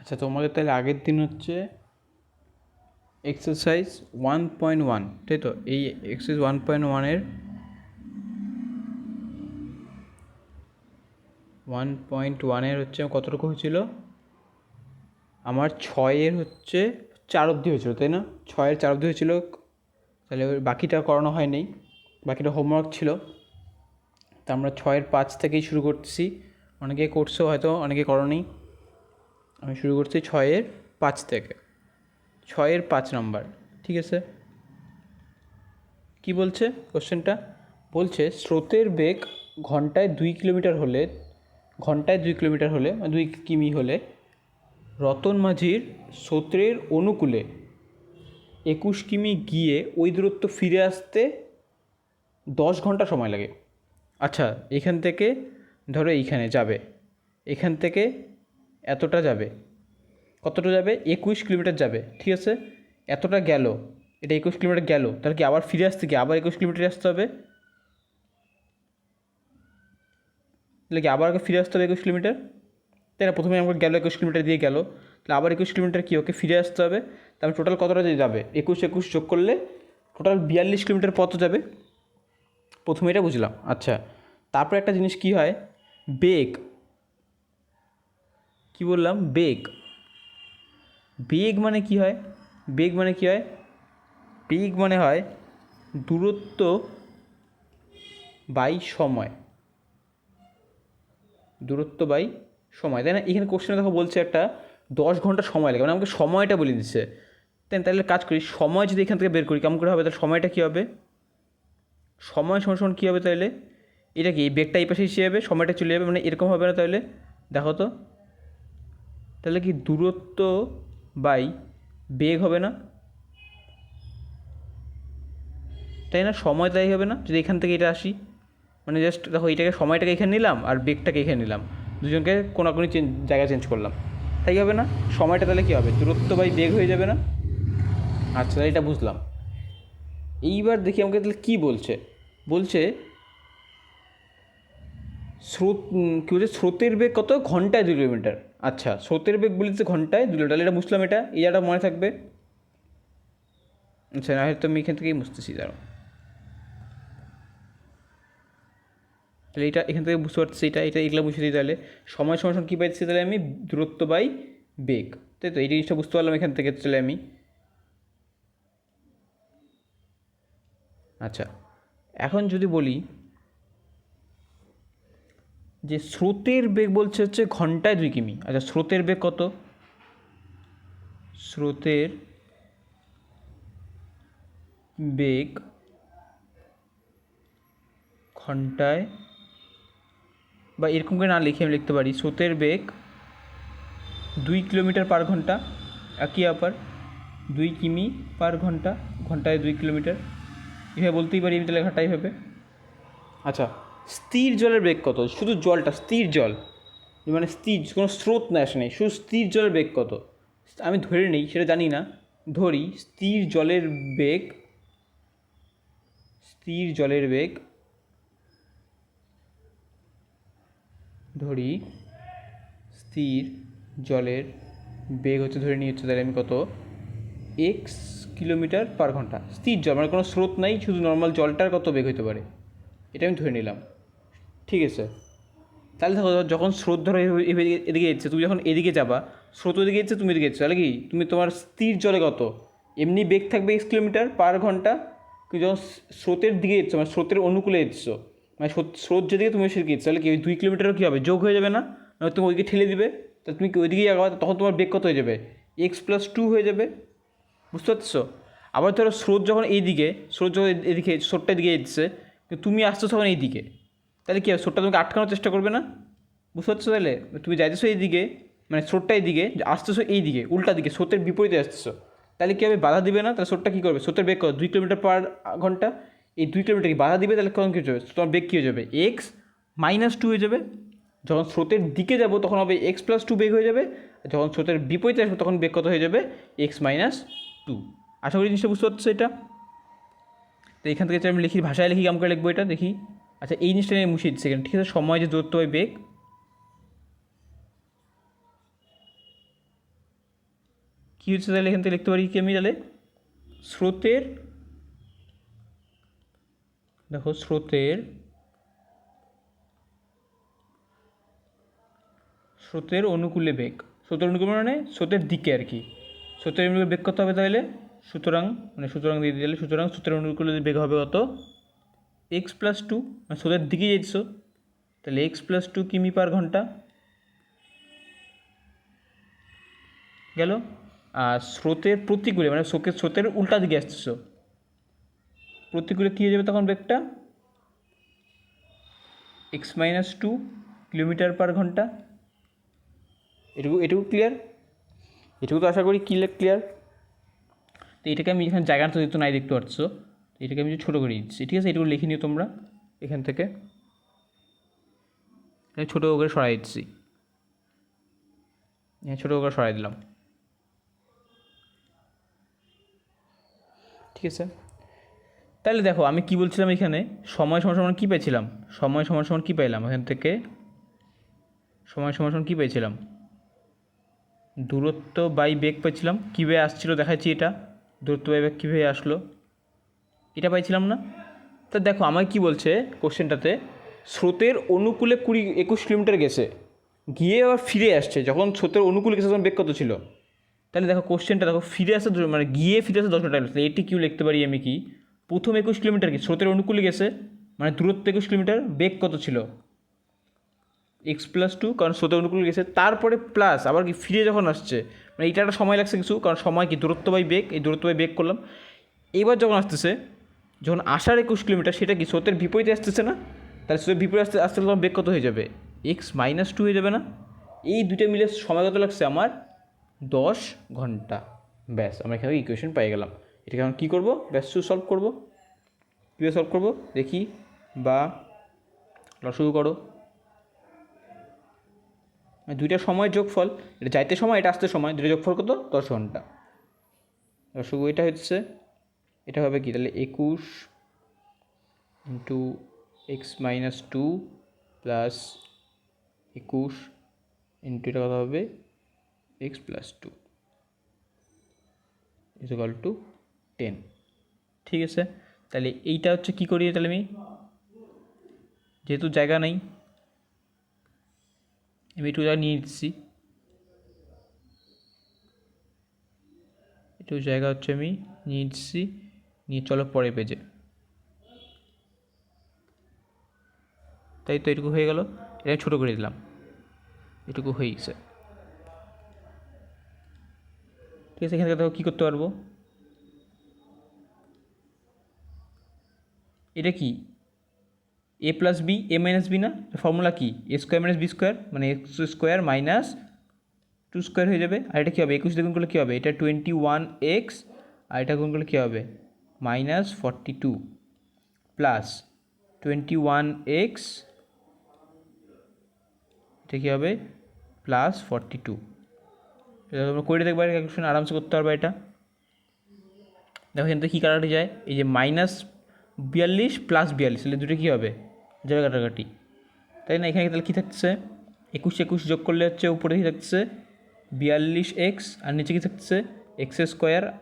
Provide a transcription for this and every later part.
আচ্ছা, তোমাদের তাহলে আগের দিন হচ্ছে এক্সারসাইজ 1.1, তাই তো? এই এক্সারসাইজ 1.1-এর হচ্ছে কতটুকু হয়েছিল? আমার 6-এর হচ্ছে 4 অবধি হয়েছিল, তাই না? 6-এর 4 অবধি হয়েছিল। তাহলে ওই বাকিটা করানো হয়নি, বাকিটা হোমওয়ার্ক ছিল। তা আমরা 6-এর 5 থেকেই শুরু করতেছি। অনেকে করছো হয়তো, অনেকে করোনি। আমি শুরু করছি 6-এর 5 থেকে। 6-এর 5 নাম্বার, ঠিক আছে? কি বলছে কোশ্চেনটা? বলছে স্রোতের বেগ ঘন্টায় 2 কিলোমিটার হলে, 2 কিমি হলে রতন মাঝির স্রোতের অনুকূলে 21 কিমি গিয়ে ওই দূরত্ব ফিরে আসতে 10 ঘন্টা সময় লাগে। আচ্ছা, এখান থেকে ধরো এইখানে যাবে, এখান থেকে এতটা যাবে, কতটা যাবে? 21 কিলোমিটার যাবে, ঠিক আছে? এতটা গেল, এটা 21 কিলোমিটার গেল, তাহলে কি আবার ফিরে আসতে কি আবার 21 কিলোমিটার আসতে হবে? তাহলে কি আবার ফিরে আসতে হবে 21 কিলোমিটার, তাই না? প্রথমে আমাকে গেল 21 কিলোমিটার দিয়ে গেল, তাহলে আবার 21 কিলোমিটার কি ওকে ফিরে আসতে হবে। তাহলে টোটাল কতটা যাবে? 21 যোগ করলে টোটাল 42 কিলোমিটার পথ যাবে। প্রথমে এটা বুঝলাম। আচ্ছা, তারপর একটা জিনিস কি হয়, বেগ, কি বললাম? বেগ। বেগ মানে কি হয়? বেগ মানে কি হয়? বেগ মানে হয় দূরত্ব বাই সময়, দূরত্ব বাই সময়, তাই না? এখানে কোশ্চেনে দেখো বলছে একটা 10 ঘন্টা সময় লাগে, মানে আমাকে সময়টা বলে দিচ্ছে। তাহলে কাজ করি, সময় যদি এখান থেকে বের করি কেমন করে হবে? তাহলে সময়টা কী হবে? সময় সমান কী হবে তাহলে? এটা কি, এই বেগটা এই পাশে এসে যাবে, সময়টা চলে যাবে, মানে এরকম হবে না? তাহলে দেখো তো, তাহলে কি দূরত্ব বাই বেগ হবে না, তাই না? সময় তাই হবে না যদি এখান থেকে এটা আসি? মানে জাস্ট দেখো, এইটাকে সময়টাকে এখানে নিলাম আর বেগটাকে এখানে নিলাম, দুজনকে কোনাকুনি জায়গা চেঞ্জ করলাম, তাই হবে না? সময়টা তাহলে কী হবে? দূরত্ব বাই বেগ হয়ে যাবে না? আচ্ছা, এটা বুঝলাম। এইবার দেখি আমাকে তাহলে কী বলছে। বলছে স্রোত, কী বলছে? স্রোতের বেগ কত? ঘন্টায় 2 কিলোমিটার। আচ্ছা, স্রোতের বেগ বলেছে ঘন্টায় 2 কিলোমিটার, এটা বুঝলাম। এটা এই জায়গাটা মনে থাকবে। আচ্ছা, না হয়তো আমি এখান থেকেই বুঝতেছি, দাঁড়াও। তাহলে এটা এখান থেকে বুঝতে পারছি, এটা এগুলো বুঝে দিই। তাহলে সময় সমান কী পাইছি তাহলে আমি? দূরত্ব বাই বেগ, তাই তো? এই জিনিসটা বুঝতে পারলাম এখান থেকে। তাহলে আমি, আচ্ছা, এখন যদি বলি যে স্রোতের বেগ বলছে হচ্ছে ঘন্টায় 2 কিমি। আচ্ছা, স্রোতের বেগ কত? স্রোতের বেগ ঘন্টায়, বা এরকম করে না লিখে আমি লিখতে পারি স্রোতের বেগ 2 কিলোমিটার পার ঘন্টা। একই ব্যাপার, 2 কিমি পার ঘন্টা, ঘন্টায় 2 কিলোমিটার, এভাবে বলতেই পারি আমি। তাহলে ঘাটাই হবে। আচ্ছা, স্থির জলের বেগ কত? শুধু জলটা, স্থির জল, মানে স্থির, কোনো স্রোত না আসে নেই, শুধু স্থির জলের বেগ কত? আমি ধরে নিই, সেটা জানি না, ধরি স্থির জলের বেগ, স্থির জলের বেগ, ধরি স্থির জলের বেগ হচ্ছে, ধরে নিই হচ্ছে তাহলে আমি কত? এক্স কিলোমিটার পার ঘন্টা। স্থির জল মানে কোনো স্রোত নাই, শুধু নর্মাল জলটার কত বেগ হতে পারে, এটা আমি ধরে নিলাম, ঠিক আছে? তাহলে দেখো, যখন স্রোত ধরো এদিকে এসছে, তুমি যখন এদিকে যাবা, স্রোত ওদিকে এসছে, তুমি এদিকে এসছো, তাহলে কি তুমি তোমার স্থির জলে কত? এমনি বেগ থাকবে এক্স কিলোমিটার পার ঘন্টা, কিন্তু যখন স্রোতের দিকে এসছো, মানে স্রোতের অনুকূলে এসছো, মানে স্রোত যেদিকে তুমি সেদিকে এসছো, তাহলে কি ওই 2 কিলোমিটারও কী হবে? যোগ হয়ে যাবে না? তুমি ওইদিকে ঠেলে দিবে, তাহলে তুমি কি ওইদিকেই আগাবা, তখন তোমার বেগ কত হয়ে যাবে? x+2 হয়ে যাবে। বুঝতে পারছো? আবার ধরো স্রোত যখন এইদিকে, স্রোত যখন এদিকে, স্রোতটা এদিকে এসছে, কিন্তু তুমি আসছো তখন এইদিকে, তাহলে কী হবে? স্রোতটা তোমাকে আটকানোর চেষ্টা করবে না? বুঝতে পারছো? তাহলে তুমি যাইতেছো এইদিকে, মানে স্রোতটা এইদিকে, আসতেছো এইদিকে, উল্টা দিকে, স্রোতের বিপরীতে আসতেছো, তাহলে কী হবে? বাধা দিবে না? তাহলে স্রোতটা কী করবে? স্রোতের বেগ কত? 2 কিলোমিটার পার ঘন্টা। এই 2 কিলোমিটার কি বাধা দিবে? তাহলে কখন কী হয়ে যাবে? তোমার বেগ কী হয়ে যাবে? x-2 হয়ে যাবে। যখন স্রোতের দিকে যাব তখন হবে x+2 বেগ হয়ে যাবে, আর যখন স্রোতের বিপরীতে আসবে তখন বেগ কত হয়ে যাবে? x-2। আশা করি জিনিসটা বুঝতে পারছো এটা? তো এখান থেকে আমি লিখি, ভাষায় লিখি, কেমন করে লিখবো এটা দেখি। আচ্ছা, এই জিনিসটা নিয়ে মুছিয়ে দিচ্ছি এখানে, ঠিক আছে? সময় যে দূরত্ব হয় বেগ, কী হচ্ছে তাহলে এখান থেকে লিখতে পারি কি আমি তাহলে স্রোতের, দেখো স্রোতের অনুকূলে বেগ, স্রোতের অনুকূলে মানে স্রোতের দিকে আর কি, স্রোতের অনুকূলে বেগ কত হবে তাহলে, সুতরাং দিয়ে দিলে সুতরাং স্রোতের অনুকূলে বেগ হবে কত x+2, মানে স্রোতের দিকে যেছো তাহলে x+2 কিমি পার ঘন্টা গেল। আর স্রোতের প্রতিকূলে মানে স্রোতের উল্টা দিকে আসতেছো, প্রতিকূলে কী হয়ে যাবে তখন বেগটা x-2 কিলোমিটার পার ঘন্টা। এটুকু ক্লিয়ার, এটুকু তো আশা করি ক্লিয়ার। তো এটাকে আমি এখানে জায়গাটা তো দিতে নাই দেখতে পাচ্ছ, এটাকে আমি ছোটো করে দিচ্ছি, ঠিক আছে, এটুকু লিখে নিও তোমরা এখান থেকে, ছোটো করে সরাই দিচ্ছি, ছোটো করে সরাই দিলাম, ঠিক আছে। তাহলে দেখো আমি কি বলছিলাম এখানে, সময় সমান কী পেয়েছিলাম, সময় সমান কী পেলাম এখান থেকে, সময় সমান কী পেয়েছিলাম, দূরত্ব বাই বেগ পেয়েছিলাম, কীভাবে আসছিলো দেখাচ্ছি, এটা দূরত্ব বাই বেগ কীভাবে আসলো এটা পাইছিলাম না। তা দেখো আমায় কি বলছে কোশ্চেনটাতে, স্রোতের অনুকূলে 21 কিলোমিটার গেছে, গিয়ে আবার ফিরে আসছে, যখন স্রোতের অনুকূলে গেছে তখন বেগ কত ছিল, তাহলে দেখো কোশ্চেনটা দেখো ফিরে আসে মানে গিয়ে ফিরে আসে 10 মিনিট লাগছে, এটি কিউ লিখতে পারি আমি কি, প্রথম 21 কিলোমিটার কি স্রোতের অনুকূলে গেছে মানে দূরত্ব 21 কিলোমিটার, বেগ কত ছিল x+2, কারণ স্রোতের অনুকূলে গেছে, তারপরে প্লাস আবার কি ফিরে যখন আসছে, মানে এটা একটা সময় লাগছে কিছু, কারণ সময় কি দূরত্ব বাই বেগ, এই দূরত্ব বাই বেগ করলাম। এবার যখন আসতেছে, যখন আসার 21 কিলোমিটার সেটা কি স্রোতের বিপরীতে আসতেছে না, তাহলে স্রোতের বিপরীতে আসতে তখন বেগ কত হয়ে যাবে x-2 হয়ে যাবে না। এই দুটো মিলে সময় কত লাগছে আমার 10 ঘন্টা। ব্যাস আমরা এখানে ইকুয়েশন পেয়ে গেলাম। এটাকে এখন কী করবো, ব্যাস সলভ করবো, কীভাবে সলভ করবো দেখি, বা লসাগু করো, দুইটা সময় যোগফল, এটা যাইতে সময় এটা আসতে সময়, দুটো যোগফল কত 10 ঘন্টা। লসাগু এটা হচ্ছে, এটা হবে কি তাহলে 21 ইন্টু x-2 প্লাস 21 ইন্টু এটা কত হবে x+2 ইকুয়াল টু 10, ঠিক আছে। তাহলে এইটা হচ্ছে কী করি তাহলে আমি, যেহেতু জায়গা নেই আমি একটু জায়গা নিয়ে নিচ্ছি, একটু জায়গা হচ্ছে আমি নিয়ে নিচ্ছি, নিয়ে চলো পরে পেজে, তাই তো এটুকু হয়ে গেল, এটা ছোটো করে দিলাম, এটুকু হয়ে গেছে, ঠিক আছে। এখান থেকে দেখো কী করতে পারবো, এটা কি a+b, a-b না, ফর্মুলা কি a² - b² মানে x² - 2² হয়ে যাবে। আর এটা কী হবে 21 দিয়ে গুণ করলে কী হবে, এটা 21x, আর এটা গুণ করলে কী হবে -42 প্লাস 21x, এটা কী হবে +42। এটা তোমরা করে দেখবে, ক্যালকুলেশন আরামসে করতে পারবে এটা। দেখো এখান থেকে কী কাটাকাটি যায়, এই যে -42 + 42, তাহলে দুটো কী হবে যাবে কাটাকাটি, তাই না। এখানে তাহলে কী থাকছে 21 যোগ করলে হচ্ছে উপরে কী থাকছে 42x, আর নিচে কী থাকছে x²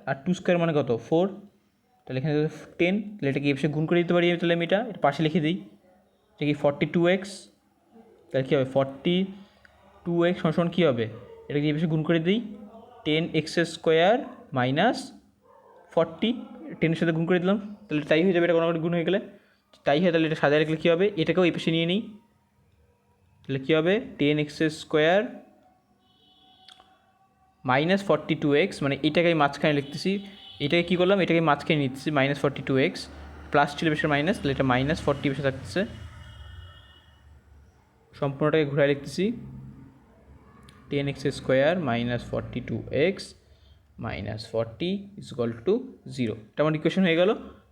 আর 2² মানে কত 4, তাহলে এখানে 10, তাহলে এটাকে এসে গুণ করে দিতে পারি, তাহলে আমি এটা পাশে লিখে দিই, এটা কি 42x, তাহলে কী হবে 42x সমান কী হবে, এটাকে এসে গুণ করে দিই 10x² - 40, 10-এর সাথে গুণ করে দিলাম, তাহলে তাই হয়ে যাবে, এটা কোনো গুণ হয়ে গেলে তাই হয়, তাহলে এটা সাজায় রাখলে কী হবে, এটাকেও এই পাশে নিয়ে নিই, তাহলে কী হবে 10x² - 42x, মানে এটাকে আমি মাঝখানে লিখতেছি, এটাকে কী করলাম এটাকে মাঝখানে নিচ্ছি -42x, প্লাস ছিল বেশি মাইনাস, তাহলে এটা -40 বেশি থাকতেছে, সম্পূর্ণটাকে ঘুরায় লিখতেছি 10x² - 42x -40 = 0, এটা আমার ইকুয়েশন হয়ে গেল।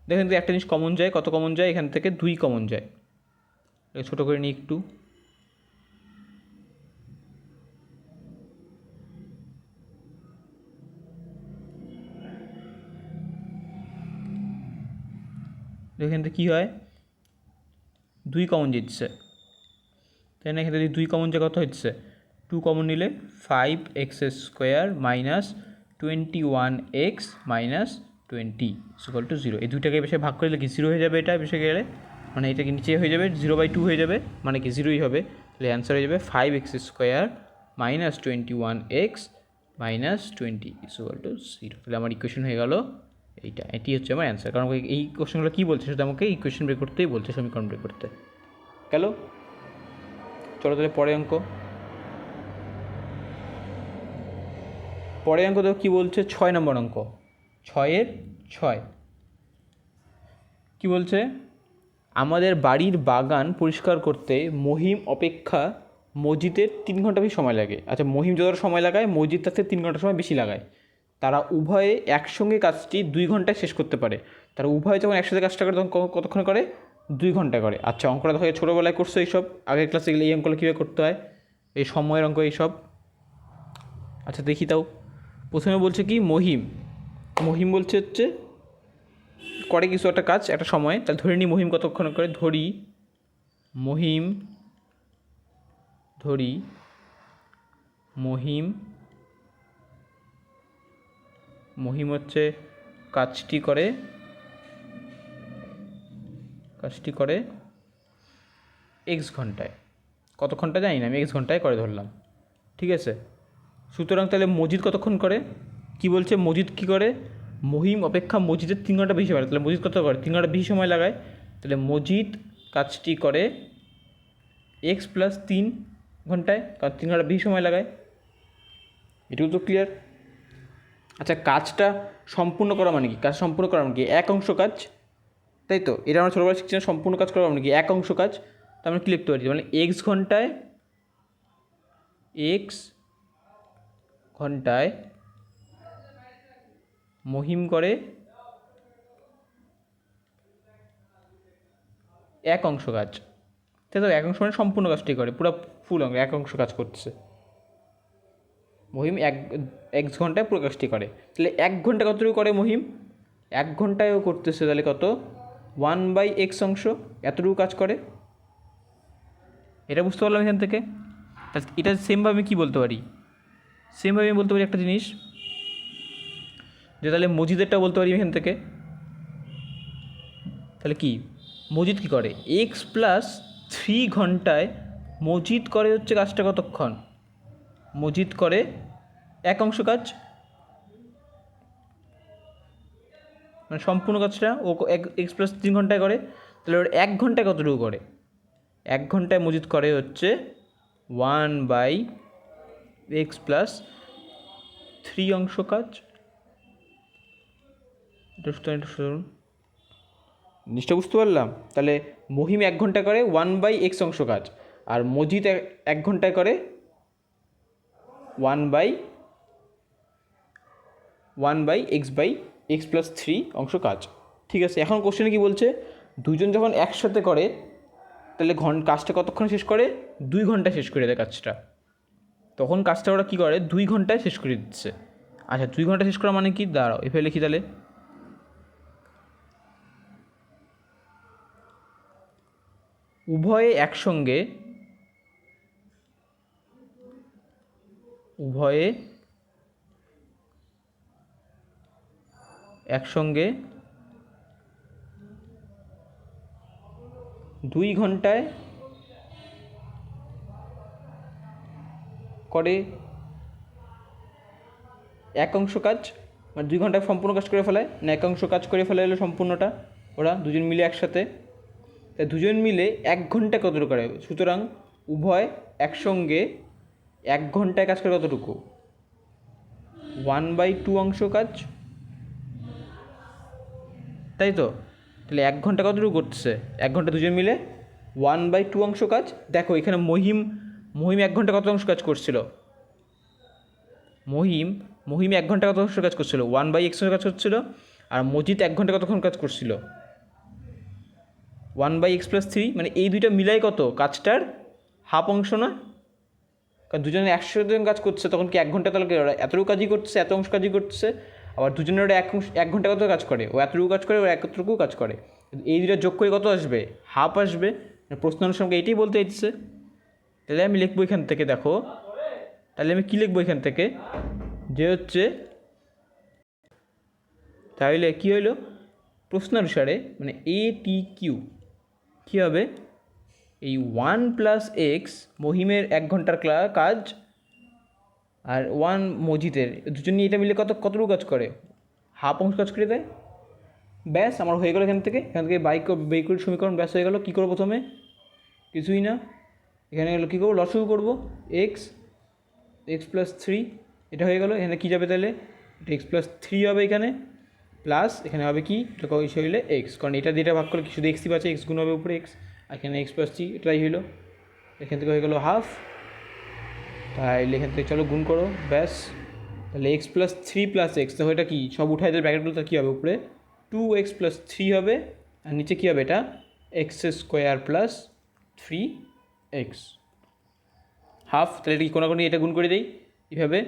দেখেন তো একটা জিনিস কমন যায়, কত কমন যায় এখান থেকে 2 কমন যায়, ছোটো করে নিই একটু, এখান থেকে কী হয় 2 কমন দিচ্ছে, তাই না। এখান থেকে 2 কমন যে কত হচ্ছে 2 কমন নিলে 5x² - 21x minus 20 equal to 0। এই দুইটাকে বেশি ভাগ করে কি 0 হয়ে যাবে, এটা বেশি গেলে মানে এটা কি নিচে হয়ে যাবে 0/2 হয়ে যাবে, মানে কি 0ই হবে। তাহলে অ্যান্সার হয়ে যাবে 5x² minus 21x minus 20 equal to 0। তাহলে আমার ইকুয়েশন হয়ে গেল এইটা, এটি হচ্ছে আমার অ্যান্সার। কারণ এই কোশ্চেনগুলো কী বলছে শুধু আমাকে ইকুয়েশন বের করতেই বলছে, সমীকরণ বের করতে। গেল, চলো তাহলে পরের অঙ্ক। পরের অঙ্ক দেখো কী বলছে, 6 নম্বর অঙ্ক, 6-এর 6 কী বলছে, আমাদের বাড়ির বাগান পরিষ্কার করতে মহিম অপেক্ষা মজিদের 3 ঘন্টা বেশি সময় লাগে। আচ্ছা, মহিম যতটা সময় লাগায় মজিদ তার থেকে 3 ঘন্টা সময় বেশি লাগায়। তারা উভয়ে একসঙ্গে কাজটি 2 ঘন্টায় শেষ করতে পারে। তারা উভয়ে যখন একসাথে কাজটা করে তখন কতক্ষণ করে, 2 ঘন্টা করে। আচ্ছা, অঙ্কটা দেখো ছোটোবেলায় করছো এইসব, আগের ক্লাসে গেলে এই অঙ্কগুলো কীভাবে করতে হয়, এই সময়ের অঙ্ক এইসব। আচ্ছা দেখি তাও, প্রথমে বলছে কি মহিম বলছে হচ্ছে করে কিছু একটা কাজ একটা সময়, তাহলে ধরে নিই মহিম কতক্ষণ করে, ধরি মহিম হচ্ছে কাজটি করে x ঘন্টায়, কত ঘন্টা জানি না আমি, x ঘন্টায় করে ধরলাম, ঠিক আছে। সুতরাং তাহলে মজিদ কতক্ষণ করে, কি বলছে মজিদ কি করে, মহিম অপেক্ষা মজিদের 3 ঘন্টা বেশি পারে। তাহলে মজিদ কত করে, 3 ঘন্টা বেশি সময় লাগায়। তাহলে মজিদ কাজটি করে x + 3 ঘন্টায়, কারণ 3 ঘন্টা বেশি সময় লাগায়। এটুকু তো ক্লিয়ার। আচ্ছা, কাজটা সম্পূর্ণ করা মানে কি, কাজ সম্পূর্ণ করা মানে কি, এক অংশ কাজ, তাই তো। এটা আমরা ছোটোবেলা শিখছি না, সম্পূর্ণ কাজ করা মানে কি এক অংশ কাজ। তো আমরা কী লিখতে পারি, মানে x ঘন্টায় মহিম করে এক অংশ কাজ, তাই তো। এক অংশ মানে সম্পূর্ণ কাজটি করে, পুরো ফুল অংশ, এক অংশ কাজ করছে। মহিম এক ঘন্টায় পুরো কাজটি করে। তাহলে 1 ঘন্টা কতটুকু করে মহিম, 1 ঘন্টায়ও করতেছে, তাহলে কত 1/x অংশ এতটুকু কাজ করে। এটা বুঝতে পারলাম এখান থেকে। এটা সেমভাবে আমি কী বলতে পারি, সেমভাবে আমি বলতে পারি একটা জিনিস, যে তাহলে মজিদেরটা বলতে পারি এখান থেকে। তাহলে কি মজিদ কী করে, x + 3 ঘন্টায় মজিদ করে হচ্ছে কাজটা কতক্ষণ, মজিদ করে এক অংশ কাজ, মানে সম্পূর্ণ কাজটা ও x + 3 ঘন্টায় করে। তাহলে ওর 1 ঘন্টায় কতটুকু করে, 1 ঘন্টায় মজিদ করে হচ্ছে 1/x + 3 অংশ কাজ। জিনিসটা বুঝতে পারলাম। তাহলে মহিম 1 ঘন্টা করে 1/x অংশ কাজ, আর মজিদ 1 ঘন্টায় করে 1/x + 3 অংশ কাজ, ঠিক আছে। এখন কোশ্চেনে কী বলছে, দুজন যখন একসাথে করে তাহলে কাজটা কতক্ষণ শেষ করে, 2 ঘন্টা শেষ করে দেয় কাজটা। তখন কাজটা ওরা কী করে, 2 ঘন্টায় শেষ করে দিচ্ছে। আচ্ছা, 2 ঘন্টা শেষ করা মানে কি, দাঁড়াও এভাবে লিখি তাহলে, উভয়ে একসঙ্গে দুই ঘন্টায় করে এক অংশ কাজ, মানে 2 ঘন্টায় সম্পূর্ণ কাজ করে ফেলায়, না এক অংশ কাজ করে ফেলে এলো সম্পূর্ণটা ওরা দুজন মিলে একসাথে। তাই দুজন মিলে 1 ঘন্টায় কতটুকু করে, সুতরাং উভয় একসঙ্গে 1 ঘন্টায় কাজ করে কতটুকু, 1/2 অংশ কাজ, তাই তো। তাহলে 1 ঘন্টা কতটুকু করতেছে, 1 ঘন্টা দুজন মিলে 1/2 অংশ কাজ। দেখো এখানে মহিম 1 ঘন্টা কত অংশ কাজ করছিল, মহিম 1 ঘন্টা কত অংশ কাজ করছিল, 1/x অংশ কাজ করছিল। আর মজিদ 1 ঘন্টা কতক্ষণ কাজ করছিল, 1/x + 3, মানে এই দুইটা মিলাই কত কাজটার হাফ অংশ না। কারণ দুজনে 100 কাজ করছে, তখন কি 1 ঘন্টা তাহলে এতটুকু কাজই করছে, এত অংশ কাজই করছে। আবার দুজনের ওটা 1 ঘন্টা কত কাজ করে, ও এতটুকু কাজ করে, ও এতটুকু কাজ করে, এই দুটো যোগ করে কত আসবে, হাফ আসবে। প্রশ্ন অনুসারে এইটাই বলতে চাইছে। তাহলে আমি লিখবো এখান থেকে, দেখো তাহলে আমি কী লিখবো এখান থেকে, যে হচ্ছে তাহলে কী হইলো প্রশ্নানুসারে মানে ATQ কী হবে এই 1 + x মহিমের 1 ঘন্টার কাজ আর 1 মজিদের দুজন নিয়ে এটা মিলে কতটুকু কাজ করে হাফ অংশ কাজ করে দেয়। ব্যাস আমার হয়ে গেলো এখান থেকে বাইকের সমীকরণ ব্যাস হয়ে গেলো। কী করবো প্রথমে কিছুই না, এখানে গেলো কী করবো লসাগু করবো x + 3 এটা হয়ে গেলো। এখানে কী যাবে তাহলে এটা x + 3 হবে এখানে প্লাস এখানে হবে কি এটা কত হইলে x, কারণ এটা দিয়ে ভাগ করলে শুধু এক্সই পাচ্ছে, x গুণ হবে উপরে x আর এখানে x + 3 এটাই হইলো। এখান থেকে হয়ে গেলো হাফ, তাহলে এখান থেকে চলো গুণ করো ব্যাস। তাহলে x + 3 + x তো এটা কি সব উঠাই দেবে ব্র্যাকেটগুলো, তো কী হবে উপরে 2x + 3 হবে আর নিচে কী হবে এটা x² + 3x হাফ। তাহলে এটা কি কোনাকুনি এটা গুণ করে দিই, এইভাবে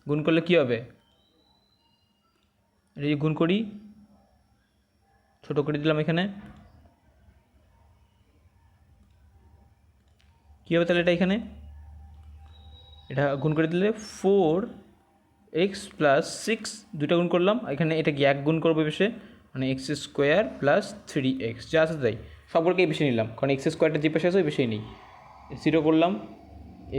গুণ করলে কী হবে এটা গুণ করি ছোটো করে দিলাম এখানে কী হবে তাহলে এটা এখানে এটা গুণ করে দিলে 4x + 6 দুটা গুণ করলাম, এখানে এটা কি এক গুণ করবো বেশি মানে x² + 3x যা আছে তাই সবগুলোকেই বেশি নিলাম, কারণ x² যে পাশে আছে ওই বেশি নেই। 0 করলাম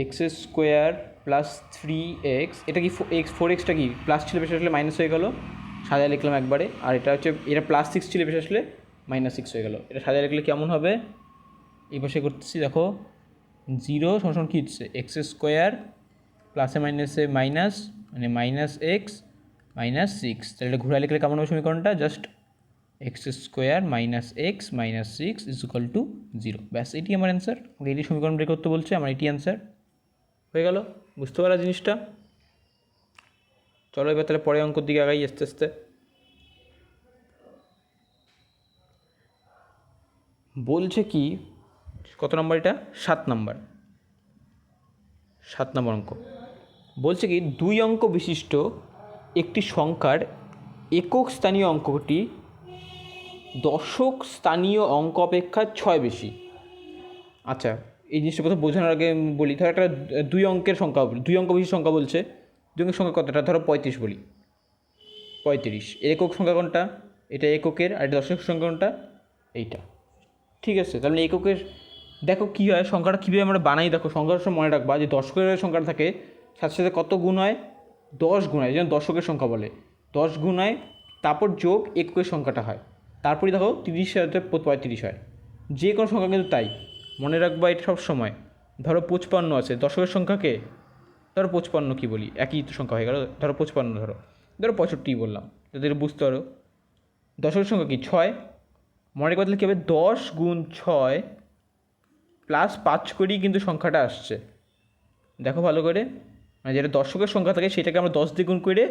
x² + 3x এটা কি 4xটা কি প্লাস ছিল বেশি আসলে মাইনাস হয়ে গেলো সাজায় লিখলাম একবারে, আর এটা হচ্ছে এটা +6 ছিল বেশি আসলে -6 হয়ে গেলো। এটা সাজায় লিখলে কেমন হবে এই পাশে করতেছি দেখো 0 সমান কী হচ্ছে x² প্লাসে মাইনাসে মাইনাস মানে -x -6, তাহলে এটা ঘুরে লিখলে কেমন হবে সমীকরণটা জাস্ট x² - x - 6 = 0। ব্যাস এটি আমার অ্যান্সার, আমাকে এটি সমীকরণ বের করতে বলছে, আমার এটি অ্যান্সার হয়ে গেল। বুঝতে পারা জিনিসটা? চলো এবার তাহলে পরে অঙ্কর দিকে আগাই আস্তে আস্তে। বলছে কি কত নম্বর এটা 7 নম্বর অঙ্ক। বলছে কি 2 অঙ্ক বিশিষ্ট একটি সংখ্যার একক স্থানীয় অঙ্কটি দশক স্থানীয় অঙ্ক অপেক্ষা 6 বেশি। আচ্ছা এই জিনিসটা প্রথম বোঝানোর আগে বলি, ধরো একটা 2 অঙ্কের সংখ্যা 2 অঙ্ক বিশিষ্ট সংখ্যা বলছে, 2 অঙ্কের সংখ্যা কতটা ধরো 35 বলি, 35 একক সংখ্যা কোনটা এটা এককের, আর এটা দশকের সংখ্যা কোনটা এইটা, ঠিক আছে। তাহলে এককের দেখো কী হয় সংখ্যাটা কীভাবে আমরা বানাই, দেখো সংখ্যার সময় মনে রাখবা যে দশকের সংখ্যা থাকে সাথে সাথে কত গুণ হয় 10 গুণ হয়, যেন দশকের সংখ্যা বলে 10 গুণ হয়, তারপর যোগ এককের সংখ্যাটা হয়, তারপরে দেখো 30 সাথে 35 হয়, যে কোনো সংখ্যা কিন্তু তাই মনে রাখবা এটা সব সময়। ধরো 55 আছে দশকের সংখ্যাকে, ধরো 55 কী বলি একই তো সংখ্যা হয়ে গেল, ধরো 55 ধরো 65 বললাম যাতে বুঝতে পারো। দশকের সংখ্যা কি 6, মনে রাখবা তাহলে কী হবে 10 গুণ 6 প্লাস 5 করেই কিন্তু সংখ্যাটা আসছে, দেখো ভালো করে, মানে যেটা দশকের সংখ্যা থাকে সেটাকে আমরা 10 দিয়ে গুণ করে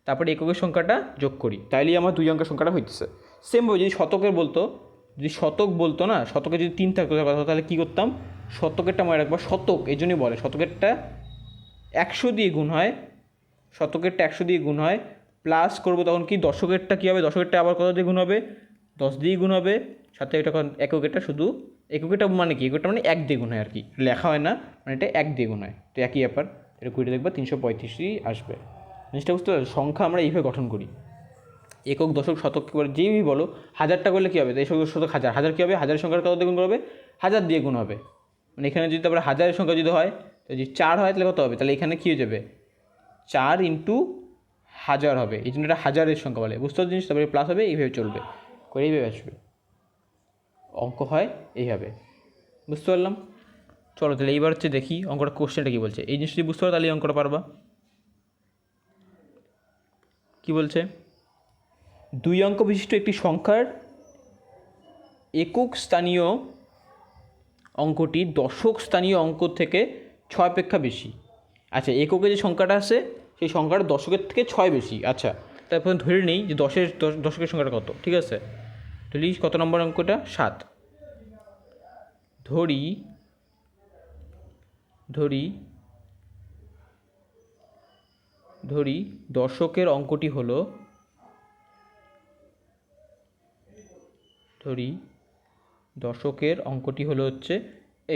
তারপরে এককের সংখ্যাটা যোগ করি, তাইলেই আমার 2 অঙ্কের সংখ্যাটা হইতেছে। সেমভাবে যদি শতকের বলতো, যদি শতক বলতো না, শতকে যদি 3 থাকতো তাহলে কী করতাম শতকেরটা মনে রাখবা, শতক এই জন্যই বলে শতকেরটা 100 দিয়ে গুণ হয়, শতকেরটা 100 দিয়ে গুণ হয়, প্লাস করবো তখন কি দশকেরটা কী হবে, দশকেরটা আবার কত দিয়ে গুণ হবে 10 দিয়ে গুণ হবে, সাথে এটা এককেরটা শুধু এককেরটা মানে কি এককটা মানে 1 দিয়ে গুণ হয় আর কি, লেখা হয় না মানে এটা 1 দিয়ে গুণ হয়, তো একই ব্যাপার। এটা করে দেখবা 335 আসবে। জিনিসটা বুঝতে পারছো, সংখ্যা আমরা এইভাবে গঠন করি একক দশক শতক যেই বলো, হাজারটা করলে কী হবে এসব শতক হাজার, হাজার কী হবে হাজারের সংখ্যার কত দিয়ে গুণ করবে 1000 দিয়ে গুণ হবে, মানে এখানে যদি তারপরে হাজারের সংখ্যা যদি হয় তো যদি 4 হয় তাহলে কত হবে, তাহলে এখানে কী হয়ে যাবে 4 × 1000 হবে, এই জন্য এটা হাজারের সংখ্যা বলে, বুঝতে পারছো জিনিস। তারপরে প্লাস হবে এইভাবে চলবে করে এইভাবে আসবে, অঙ্ক হয় এইভাবে, বুঝতে পারলাম। চলো তাহলে এইবার হচ্ছে দেখি অঙ্কটা কোশ্চেনটা কী বলছে, এই জিনিসটি বুঝতে পারো তাহলে এই অঙ্কটা পারবা। কী বলছে 2 অঙ্ক বিশিষ্ট একটি সংখ্যার একক স্থানীয় অঙ্কটি দশক স্থানীয় অঙ্ক থেকে 6 অপেক্ষা বেশি। আচ্ছা এককে যে সংখ্যাটা আছে সেই সংখ্যাটা দশকের থেকে 6 বেশি, আচ্ছা তারপর ধরে নেই যে দশকের সংখ্যাটা কত, ঠিক আছে। ধরি কত নম্বর অঙ্কটা 7, ধরি দশকের অঙ্কটি হলো, হচ্ছে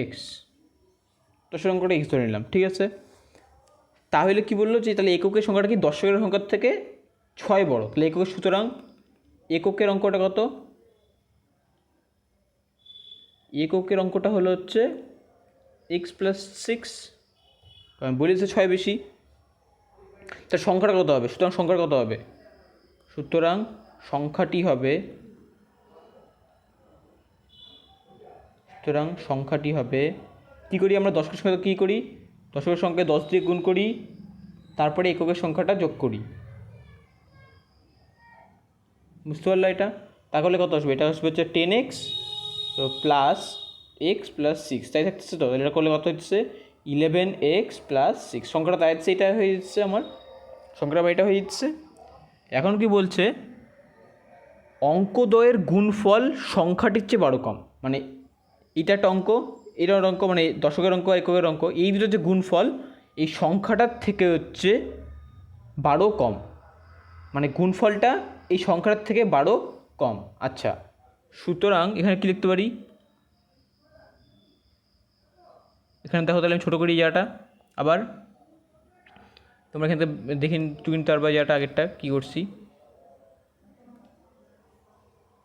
x, দশকের অঙ্কটা x ধরে নিলাম, ঠিক আছে। তাহলে কি বললো যে তাহলে এককের সংখ্যাটা কি দশকের সংখ্যার থেকে 6 বড়, তাহলে এককের সুতরাং এককের অঙ্কটা কত? এককের অঙ্কটা হলো হচ্ছে x+6, কারণ বলেছে 6 বেশি, তার সংখ্যাটা কত হবে? সুতরাং সংখ্যাটা কত হবে? সুতরাং সংখ্যাটি হবে, কী করি আমরা? দশকের সংখ্যা কী করি? দশকের সংখ্যায় 10 দিয়ে গুণ করি, তারপরে এককের সংখ্যাটা যোগ করি। বুঝতে পারলো এটা? তাহলে কত আসবে? এটা আসবে হচ্ছে 10x প্লাস x+6, তাই থাকতেছে তো? এটা করলে কত হচ্ছে? 11x+6। সংখ্যাটা তাই হচ্ছে, এটা হয়ে যাচ্ছে আমার সংখ্যাটা, এটা হয়ে যাচ্ছে। এখন কি বলছে? অঙ্কদ্বয়ের গুণফল সংখ্যাটির চেয়ে 12 কম। মানে এটা একটা অঙ্ক, এটা একটা অঙ্ক, মানে দশকের অঙ্ক আর এককের অঙ্ক, এই দুটো যে গুণফল এই সংখ্যাটার থেকে হচ্ছে 12 কম। মানে গুণফলটা এই সংখ্যাটার থেকে 12 কম। আচ্ছা, সুতরাং এখানে কী লিখতে পারি? এখানে দেখো, তাহলে আমি ছোটো করি জায়গাটা। আবার তোমরা এখান থেকে দেখে একটু কিন্তু তারপর জায়গাটা আগেরটা কী করছি।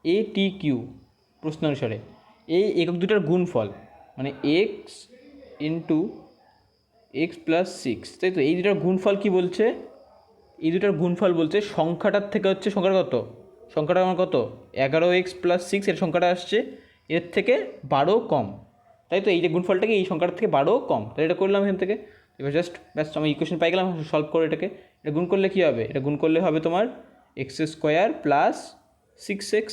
ATQ প্রশ্ন অনুসারে এই একক দুটার গুণফল মানে এক্স ইন্টু x+6, তাই তো? এই দুটার গুণফল কি বলছে? এই দুটার গুণফল বলছে সংখ্যাটার থেকে হচ্ছে, সংখ্যাটা কত? সংখ্যাটা আমার কত? 11x+6, এর সংখ্যাটা আসছে এর থেকে 12 কম, তাই তো? এই যে গুণফলটাকে এই সংখ্যাটার থেকে 12 কম, তাই এটা করলাম এখান থেকে। এবার জাস্ট ব্যাস আমি ইকুয়েশন পাই গেলাম, সলভ করে এটাকে। এটা গুণ করলে কী হবে? এটা গুণ করলে হবে তোমার x² প্লাস 6x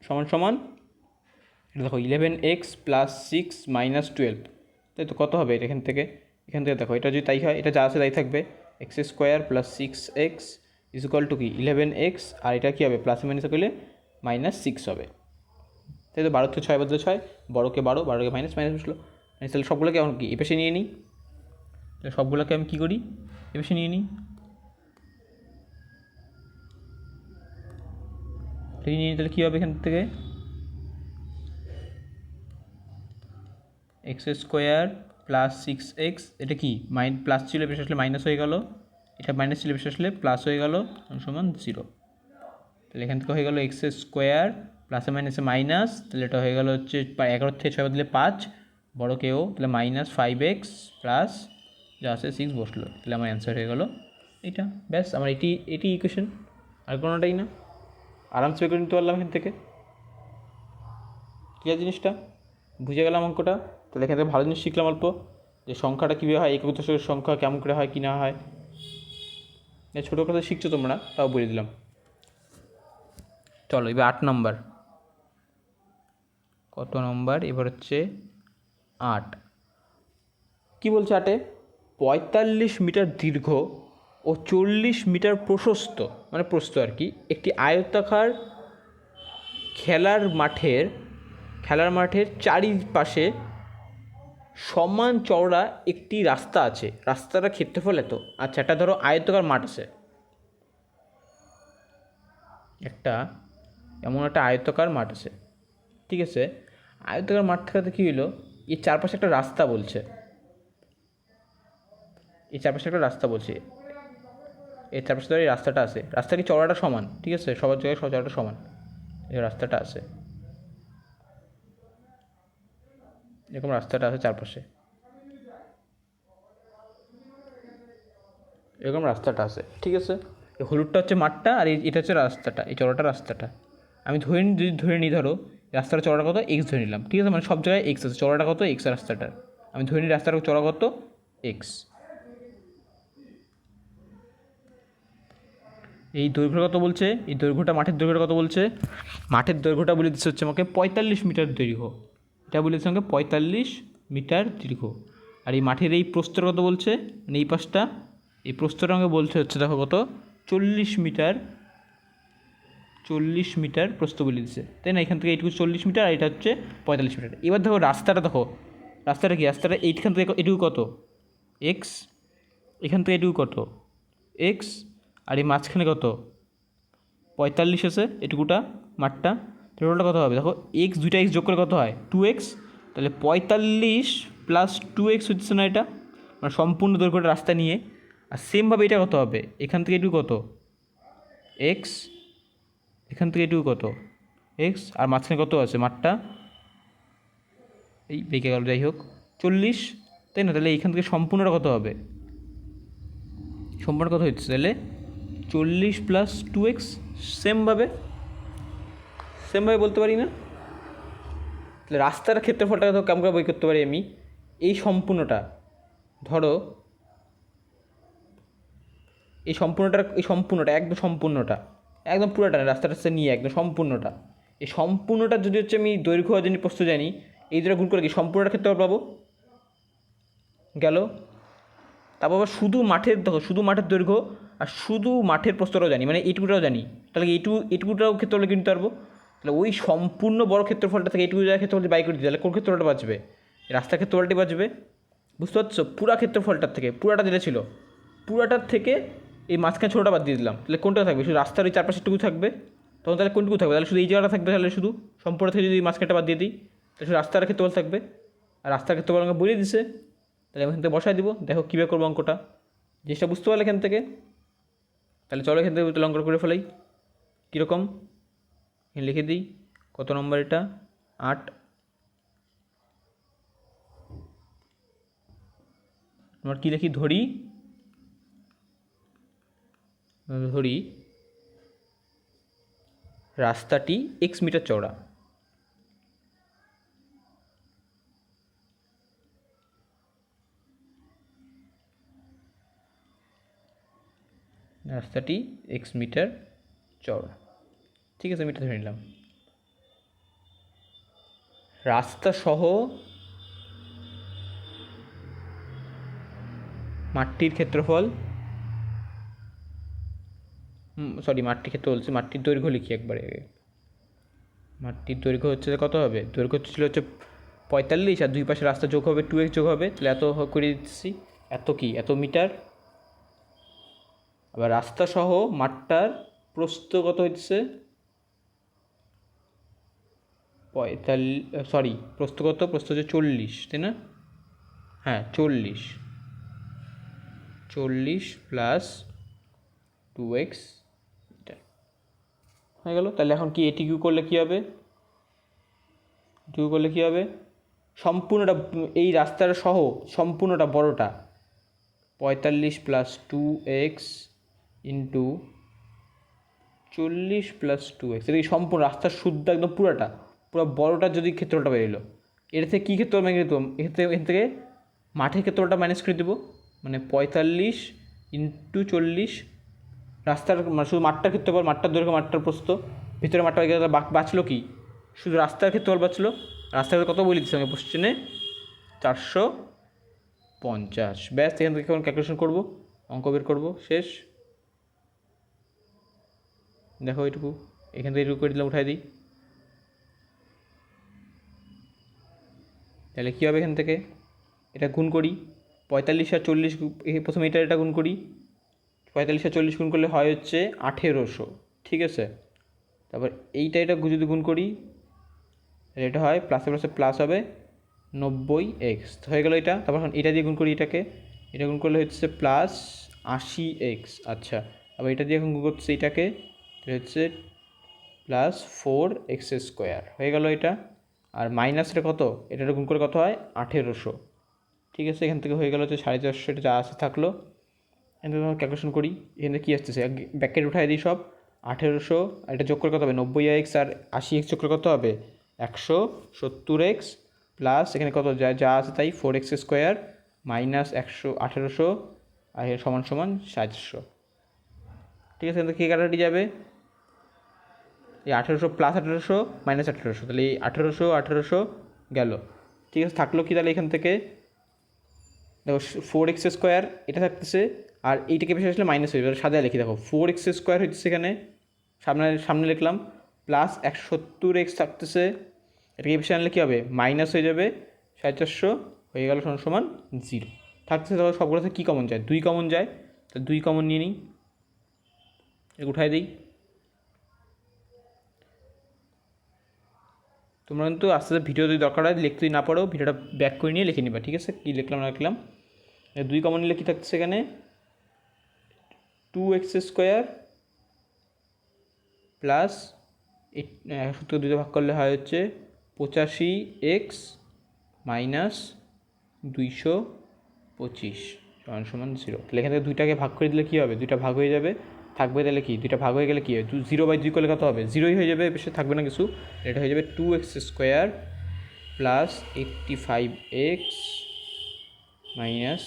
সমান সমান, এটা দেখো 11x প্লাস 6 মাইনাস 12, তাই তো? কত হবে এখান থেকে? দেখো, এটা যদি তাই হয়, এটা যা আছে তাই থাকবে। x² plus 6x is equal to কি? 11x, আর এটা কী হবে? প্লাস মাইনাস করলে -6 হবে, তাই তো? 12 থেকে 6 বদলে 6, বড়োকে 12, 12কে মাইনাস বসলো। তাহলে সবগুলোকে এখন কি এ পাশে নিয়ে নিই? তাহলে সবগুলোকে আমি কী করি? এ পাশে নিয়ে নিই। তাহলে কী হবে এখান থেকে? x² প্লাস 6x, এটা কি প্লাস ছিল, বেশি আসলে মাইনাস হয়ে গেল, এটা মাইনাস ছিল, বেশি আসলে প্লাস হয়ে গেল, সমান 0। তাহলে এখান থেকে হয়ে গেল x² প্লাসে মাইনাসে মাইনাস, তাহলে এটা হয়ে গেল হচ্ছে 11 থেকে 6 বদলে 5, বড় কেও, তাহলে -5x প্লাস যা আছে 6 বসলো, তাহলে আমার অ্যান্সার হয়ে গেল এটা। ব্যাস, আমার এটি ইকুয়েশন, আর কোনোটাই না। আরামসে বের করে নিতে পারলাম এখান থেকে। কী জিনিসটা বুঝে গেলাম অঙ্কটা। তাহলে এখান থেকে ভালো জিনিস শিখলাম অল্প, যে সংখ্যাটা কীভাবে হয়, একক দশকের সংখ্যা কেমন করে হয় কি না হয়। ছোটো কথা শিখছো তোমরা, তাও বলে দিলাম। চলো এবার 8 নম্বর। কত নম্বর? এবার হচ্ছে 8। কী বলছে 8-এ? 45 মিটার দীর্ঘ ও 40 মিটার প্রশস্ত, মানে প্রস্থ আর কি, একটি আয়তাকার খেলার মাঠের চারিপাশে সমান চওড়া একটি রাস্তা আছে। রাস্তাটা ক্ষেত্রফল এত। আচ্ছা, এটা ধরো আয়তাকার মাঠ আছে, এমন একটা আয়তাকার মাঠ আছে, ঠিক আছে? আয়তাকার মাঠ থাকাতে কী হলো? এর চারপাশে একটা রাস্তা বলছে, এর চারপাশে ধরো এই রাস্তাটা আছে। রাস্তা কি চওড়াটা সমান, ঠিক আছে? সবার জায়গায় চওড়াটা সমান, এই রাস্তাটা আছে, এরকম রাস্তাটা আছে চারপাশে, এরকম রাস্তাটা আছে, ঠিক আছে? এই হলুদটা হচ্ছে মাঠটা, আর এটা হচ্ছে রাস্তাটা, এই চওড়াটা রাস্তাটা। আমি যদি ধরে নিই, ধরো রাস্তাটা চওড়া কত? x ধরে নিলাম, ঠিক আছে? মানে সব জায়গায় x আছে, চওড়াটা কত? x রাস্তাটার। আমি ধরে নিই রাস্তাটা চওড়া কত? x। এই দৈর্ঘ্য কত বলছে? এই দৈর্ঘ্যটা, মাঠের দৈর্ঘ্যটা কত বলছে? মাঠের দৈর্ঘ্যটা বলে দিচ্ছে হচ্ছে আমাকে 45 মিটার দৈর্ঘ্য, এটা বলেছে আমাকে 45 মিটার দীর্ঘ। আর এই মাঠের এই প্রস্থটা কত বলছে? মানে এই পাশটা, এই প্রস্থটা আমাকে বলছে হচ্ছে দেখো কত? 40 মিটার প্রস্থ বলে দিচ্ছে, তাই না? এখান থেকে এইটুকু 40 মিটার, আর এটা হচ্ছে 45 মিটার। এবার দেখো রাস্তাটা, দেখো রাস্তাটা কি? রাস্তাটা এইখান থেকে এটুকু কত? x, এখান থেকে এটুকু কত? x, আর এই মাঝখানে কত? 45 আছে এটুকুটা মাঠটা, টোটালটা কত হবে? দেখো x, দুইটা x যোগ করে কত হয়? 2x, তাহলে 45 প্লাস 2x হচ্ছে না এটা, মানে সম্পূর্ণ দৈর্ঘ্যটা রাস্তা নিয়ে। আর সেমভাবে এটা কত হবে? এখান থেকে এটুকু কত? এক্স, এখান থেকে এটুকু কত এক্স, আর মাঝখানে কত আছে মাঠটা এই বেঁকে গেল, যাই হোক 40, তাই না? তাহলে এইখান থেকে সম্পূর্ণটা কত হবে, সম্পূর্ণ কত হচ্ছে তাহলে 40 + 2x। সেমভাবে বলতে পারি না? তাহলে রাস্তার ক্ষেত্রফলটা তো কেমন করে বই করতে পারি আমি, এই সম্পূর্ণটা ধরো, এই সম্পূর্ণটা একদম পুরোটা না, রাস্তাটা নিয়ে একদম সম্পূর্ণটা, এই সম্পূর্ণটা যদি হচ্ছে আমি দৈর্ঘ্য জানি প্রস্থ জানি, এই দুটো গুণ করে কি সম্পূর্ণটার ক্ষেত্রফল পাবো, গেল। তারপর আবার শুধু মাঠের, দেখো শুধু মাঠের দৈর্ঘ্য আর শুধু মাঠের প্রস্থটাও জানি, মানে এইটুকুটাও জানি, তাহলে এইটুকুটাও ক্ষেত্রফল কিনতে পারবো। তাহলে ওই সম্পূর্ণ বড় ক্ষেত্রফলটা থেকে এইটুকু জায়গায় ক্ষেত্রফলটি বাই করে দিতে, তাহলে কোন ক্ষেত্রফলটা বাঁচবে, রাস্তার ক্ষেত্রফলটি বাঁচবে। বুঝতে পারছো? পুরা ক্ষেত্রফলটার থেকে, পুরাটা যেটা ছিল পুরাটার থেকে এই মাঝখানে ছোটোটা বাদ দিয়ে দিলাম, তাহলে কোনটা থাকবে, শুধু রাস্তার ওই চারপাশেরটুকু থাকবে। তখন তাহলে কোনটুকু থাকবে, তাহলে শুধু এই জায়গাটা থাকবে, তাহলে শুধু সম্পূর্ণ থেকে যদি মাঝখানটা বাদ দিয়ে দিই তাহলে শুধু রাস্তার ক্ষেত্রফল থাকবে। আর রাস্তার ক্ষেত্রফল আমাকে বলে দিছে, তাহলে আমি এখান থেকে বসাই দিব। দেখো কীভাবে করবো অঙ্কটা, জিনিসটা বুঝতে পারলে এখান থেকে। তাহলে চলো এখান থেকে অঙ্ক করে ফেলাই। কীরকম লিখে দিই, কত নম্বর এটা, 8। আমার কী লিখি, ধরি রাস্তাটি x মিটার চওড়া। রাস্তাটি x মিটার চওড়া, ঠিক আছে, মিটার ধরে নিলাম। রাস্তা সহ মাঠটির ক্ষেত্রফল, মাঠটির ক্ষেত্র বলছে, মাঠটির দৈর্ঘ্য লিখি একবারে। মাঠটির দৈর্ঘ্য হচ্ছে কত হবে, দৈর্ঘ্য ছিল হচ্ছে 45, আর দুই পাশে রাস্তা যোগ হবে 2x যোগ হবে, তাহলে এত করে দিচ্ছি, এত মিটার। আবার রাস্তা সহ মাঠটার প্রস্থ কত হচ্ছে 45, প্রস্থ কত, প্রস্থ হচ্ছে 40, তাই না? হ্যাঁ 40 + 2x মিটার হয়ে গেল। তাহলে এখন কি এটি কিউ করলে কী হবে, সম্পূর্ণটা, এই রাস্তার সহ সম্পূর্ণটা বড়টা 45 + 2x ইন্টু 40 + 2x, এটা কি সম্পূর্ণ রাস্তার শুদ্ধ একদম পুরো বড়টার যদি ক্ষেত্রটা বেরোলো, এর থেকে কী ক্ষেত্র মাইনাস দিতাম, এখান থেকে মাঠের ক্ষেত্রটা মাইনাস করে দেবো, মানে 45 × 40 রাস্তার, মানে শুধু মাঠটার ক্ষেত্রফল, মাঠটার দৈর্ঘ্য, মাঠটার প্রস্থ, ভিতরে মাঠটা বাঁচলো কি, শুধু রাস্তার ক্ষেত্রফল বাঁচলো। রাস্তার কত বলে দিচ্ছে আমি কোশ্চেনে, 450। ব্যাস, এখান থেকে এখন ক্যালকুলেশন করবো, অঙ্ক বের করবো, শেষ। দেখো এইটুকু, এখান থেকে এইটুকু করে দিলাম, উঠাই দিই। তাহলে কী হবে, এখান থেকে এটা গুণ করি, 45 আর 40, প্রথমে এটা গুণ করি, 45 আর 40 গুণ করলে হয় হচ্ছে 1800, ঠিক আছে। তারপর এটা যদি গুণ করি তাহলে এটা হয় প্লাসে প্লাসে প্লাস হবে 90x, হয়ে গেল এটা। তারপর এখন এটা দিয়ে গুণ করি, এটা গুণ করলে হচ্ছে +80x। আচ্ছা, আবার এটা দিয়ে এখন গুণ করছে এটাকে, হচ্ছে +4x², হয়ে গেল এটা। আর মাইনাসটা কত, এটা গুণ করে কত হয় 1800, ঠিক আছে। এখান থেকে হয়ে গেল হচ্ছে 450, এটা যা আসে থাকলো। এখান থেকে ক্যালকুলেশন করি, এখানে কী আসতেছে, ব্যাকেট উঠাই দিই সব, 1800, আর এটা যোগ করে কত হবে 90x, আর 80x যোগ করে কত হবে 170x, প্লাস এখানে কত যা আছে তাই 4x² মাইনাস 1800, আর এর সমান 700, ঠিক আছে। এখান থেকে কী কাটাটি যাবে, এই 1800 + 1800 - 1800, তাহলে এই 1800 গেল, ঠিক আছে। থাকলো কি তাহলে এখান থেকে, দেখো 4x² এটা থাকতেছে, আর এইটাকে বেশি আসলে মাইনাস হয়ে যাবে, সাদা লিখি, দেখো 4x² হচ্ছে এখানে সামনে লিখলাম, প্লাস 170x থাকতেছে, এটাকে বেশি আনলে কী হবে, মাইনাস হয়ে যাবে 450, হয়ে গেল সমান 0 থাকতেছে। দেখো সবগুলো থেকে কী কমন যায়, 2 কমন যায়, তো 2 কমন নিয়ে নিই, এটা উঠাই দিই। তোমরা কিন্তু আস্তে আস্তে ভিডিও যদি দরকার হয় লিখতে না পারো, ভিডিওটা ব্যাক করে নিয়ে লিখে নিবা, ঠিক আছে। কী লিখলাম না লিখলাম, 2 কমন নিলে কী থাকছে এখানে, 2x² প্লাস সূত্র দুটো ভাগ করলে হয় হচ্ছে 85x মাইনাস 225 সমান 0। তাহলে এখান থেকে দুইটাকে ভাগ করে দিলে কী হবে, দুইটা ভাগ হয়ে যাবে, থাকবে তাহলে কি, দুইটা ভাগ হয়ে গেলে কী হয়, 0/2 করলে কত হবে, 0ই হয়ে যাবে, বেশি থাকবে না কিছু। এটা হয়ে যাবে 2x² প্লাস 85x মাইনাস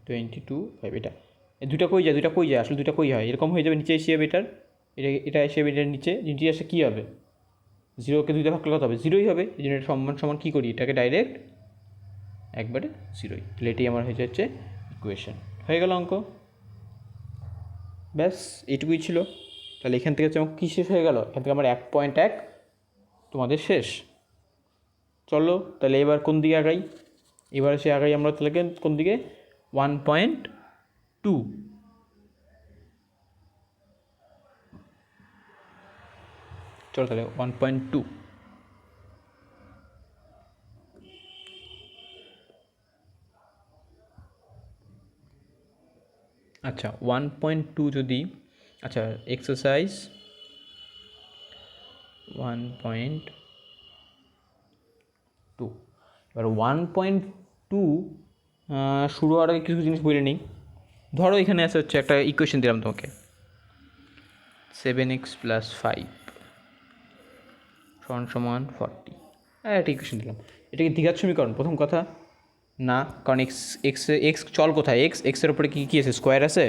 22/5। এটা দুইটা কই যায় আসলে দুইটা কই হয়, এরকম হয়ে যাবে, নিচে এসে যাবে এটা এসে যাবে, এটার নিচে আসে কী হবে, 0কে দুইটা ভাগ করলে কত হবে, 0ই হবে। এই জন্য এটা সমান কী করি, এটাকে ডাইরেক্ট একবারে 0ই। তাহলে এটাই আমার হয়ে যাচ্ছে ইকুয়েশন। হয়ে গেল অঙ্ক, ব্যাস এইটুকুই ছিল। তাহলে এখান থেকে হচ্ছে আমার কী শেষ হয়ে গেল, এখান থেকে আমার 1.1 তোমাদের শেষ। চলো তাহলে এবার কোন দিকে আগাই, এবার সে আগাই আমরা তাহলে কোন দিকে, 1.2। চলো তাহলে 1.2। আচ্ছা 1.2 যদি, আচ্ছা এক্সারসাইজ 1.2। এবার 1.2 শুরু হওয়ার আগে কিছু জিনিস বলে নিই। ধরো এখানে আছে হচ্ছে একটা ইকুয়েশন দিলাম তোমাকে, 7x + 5 সমান 40। একটা ইকুয়েশন দিলাম, এটা কি দ্বিঘাত সমীকরণ? প্রথম কথা না, কারণ এক্স চল কোথায়, এক্সের ওপরে কী আছে, স্কোয়ার আছে,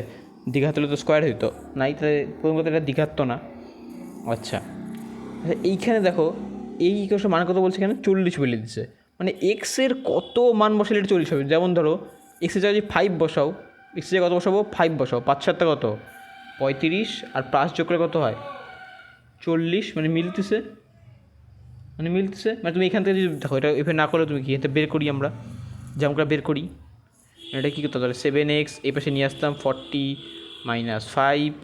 দ্বিঘাত হলে তো স্কোয়ার হইতো নাই, তাহলে প্রথম কথা এটা দ্বিঘাত তো না। আচ্ছা এইখানে দেখো এই ইকুয়েশন মান কত বলছে, এখানে 40 বলে দিচ্ছে, মানে এক্সের কত মান বসালে এটা 40 হবে। যেমন ধরো এক্সের জায়গায় 5 বসাও, এক্সের জায়গায় কত বসাবো, 5 বসাও, 5×7 কত 35, আর প্লাস যোগ করে কত হয় 40, মানে মিলতেছে, মানে তুমি এখান থেকে যদি দেখো, এটা এভাবে না করলে তুমি কি এটা বের করি আমরা, যেমন করে বের করি, এটা কী করতে হবে, 7x এই পাশে নিয়ে আসতাম, 40 - 5,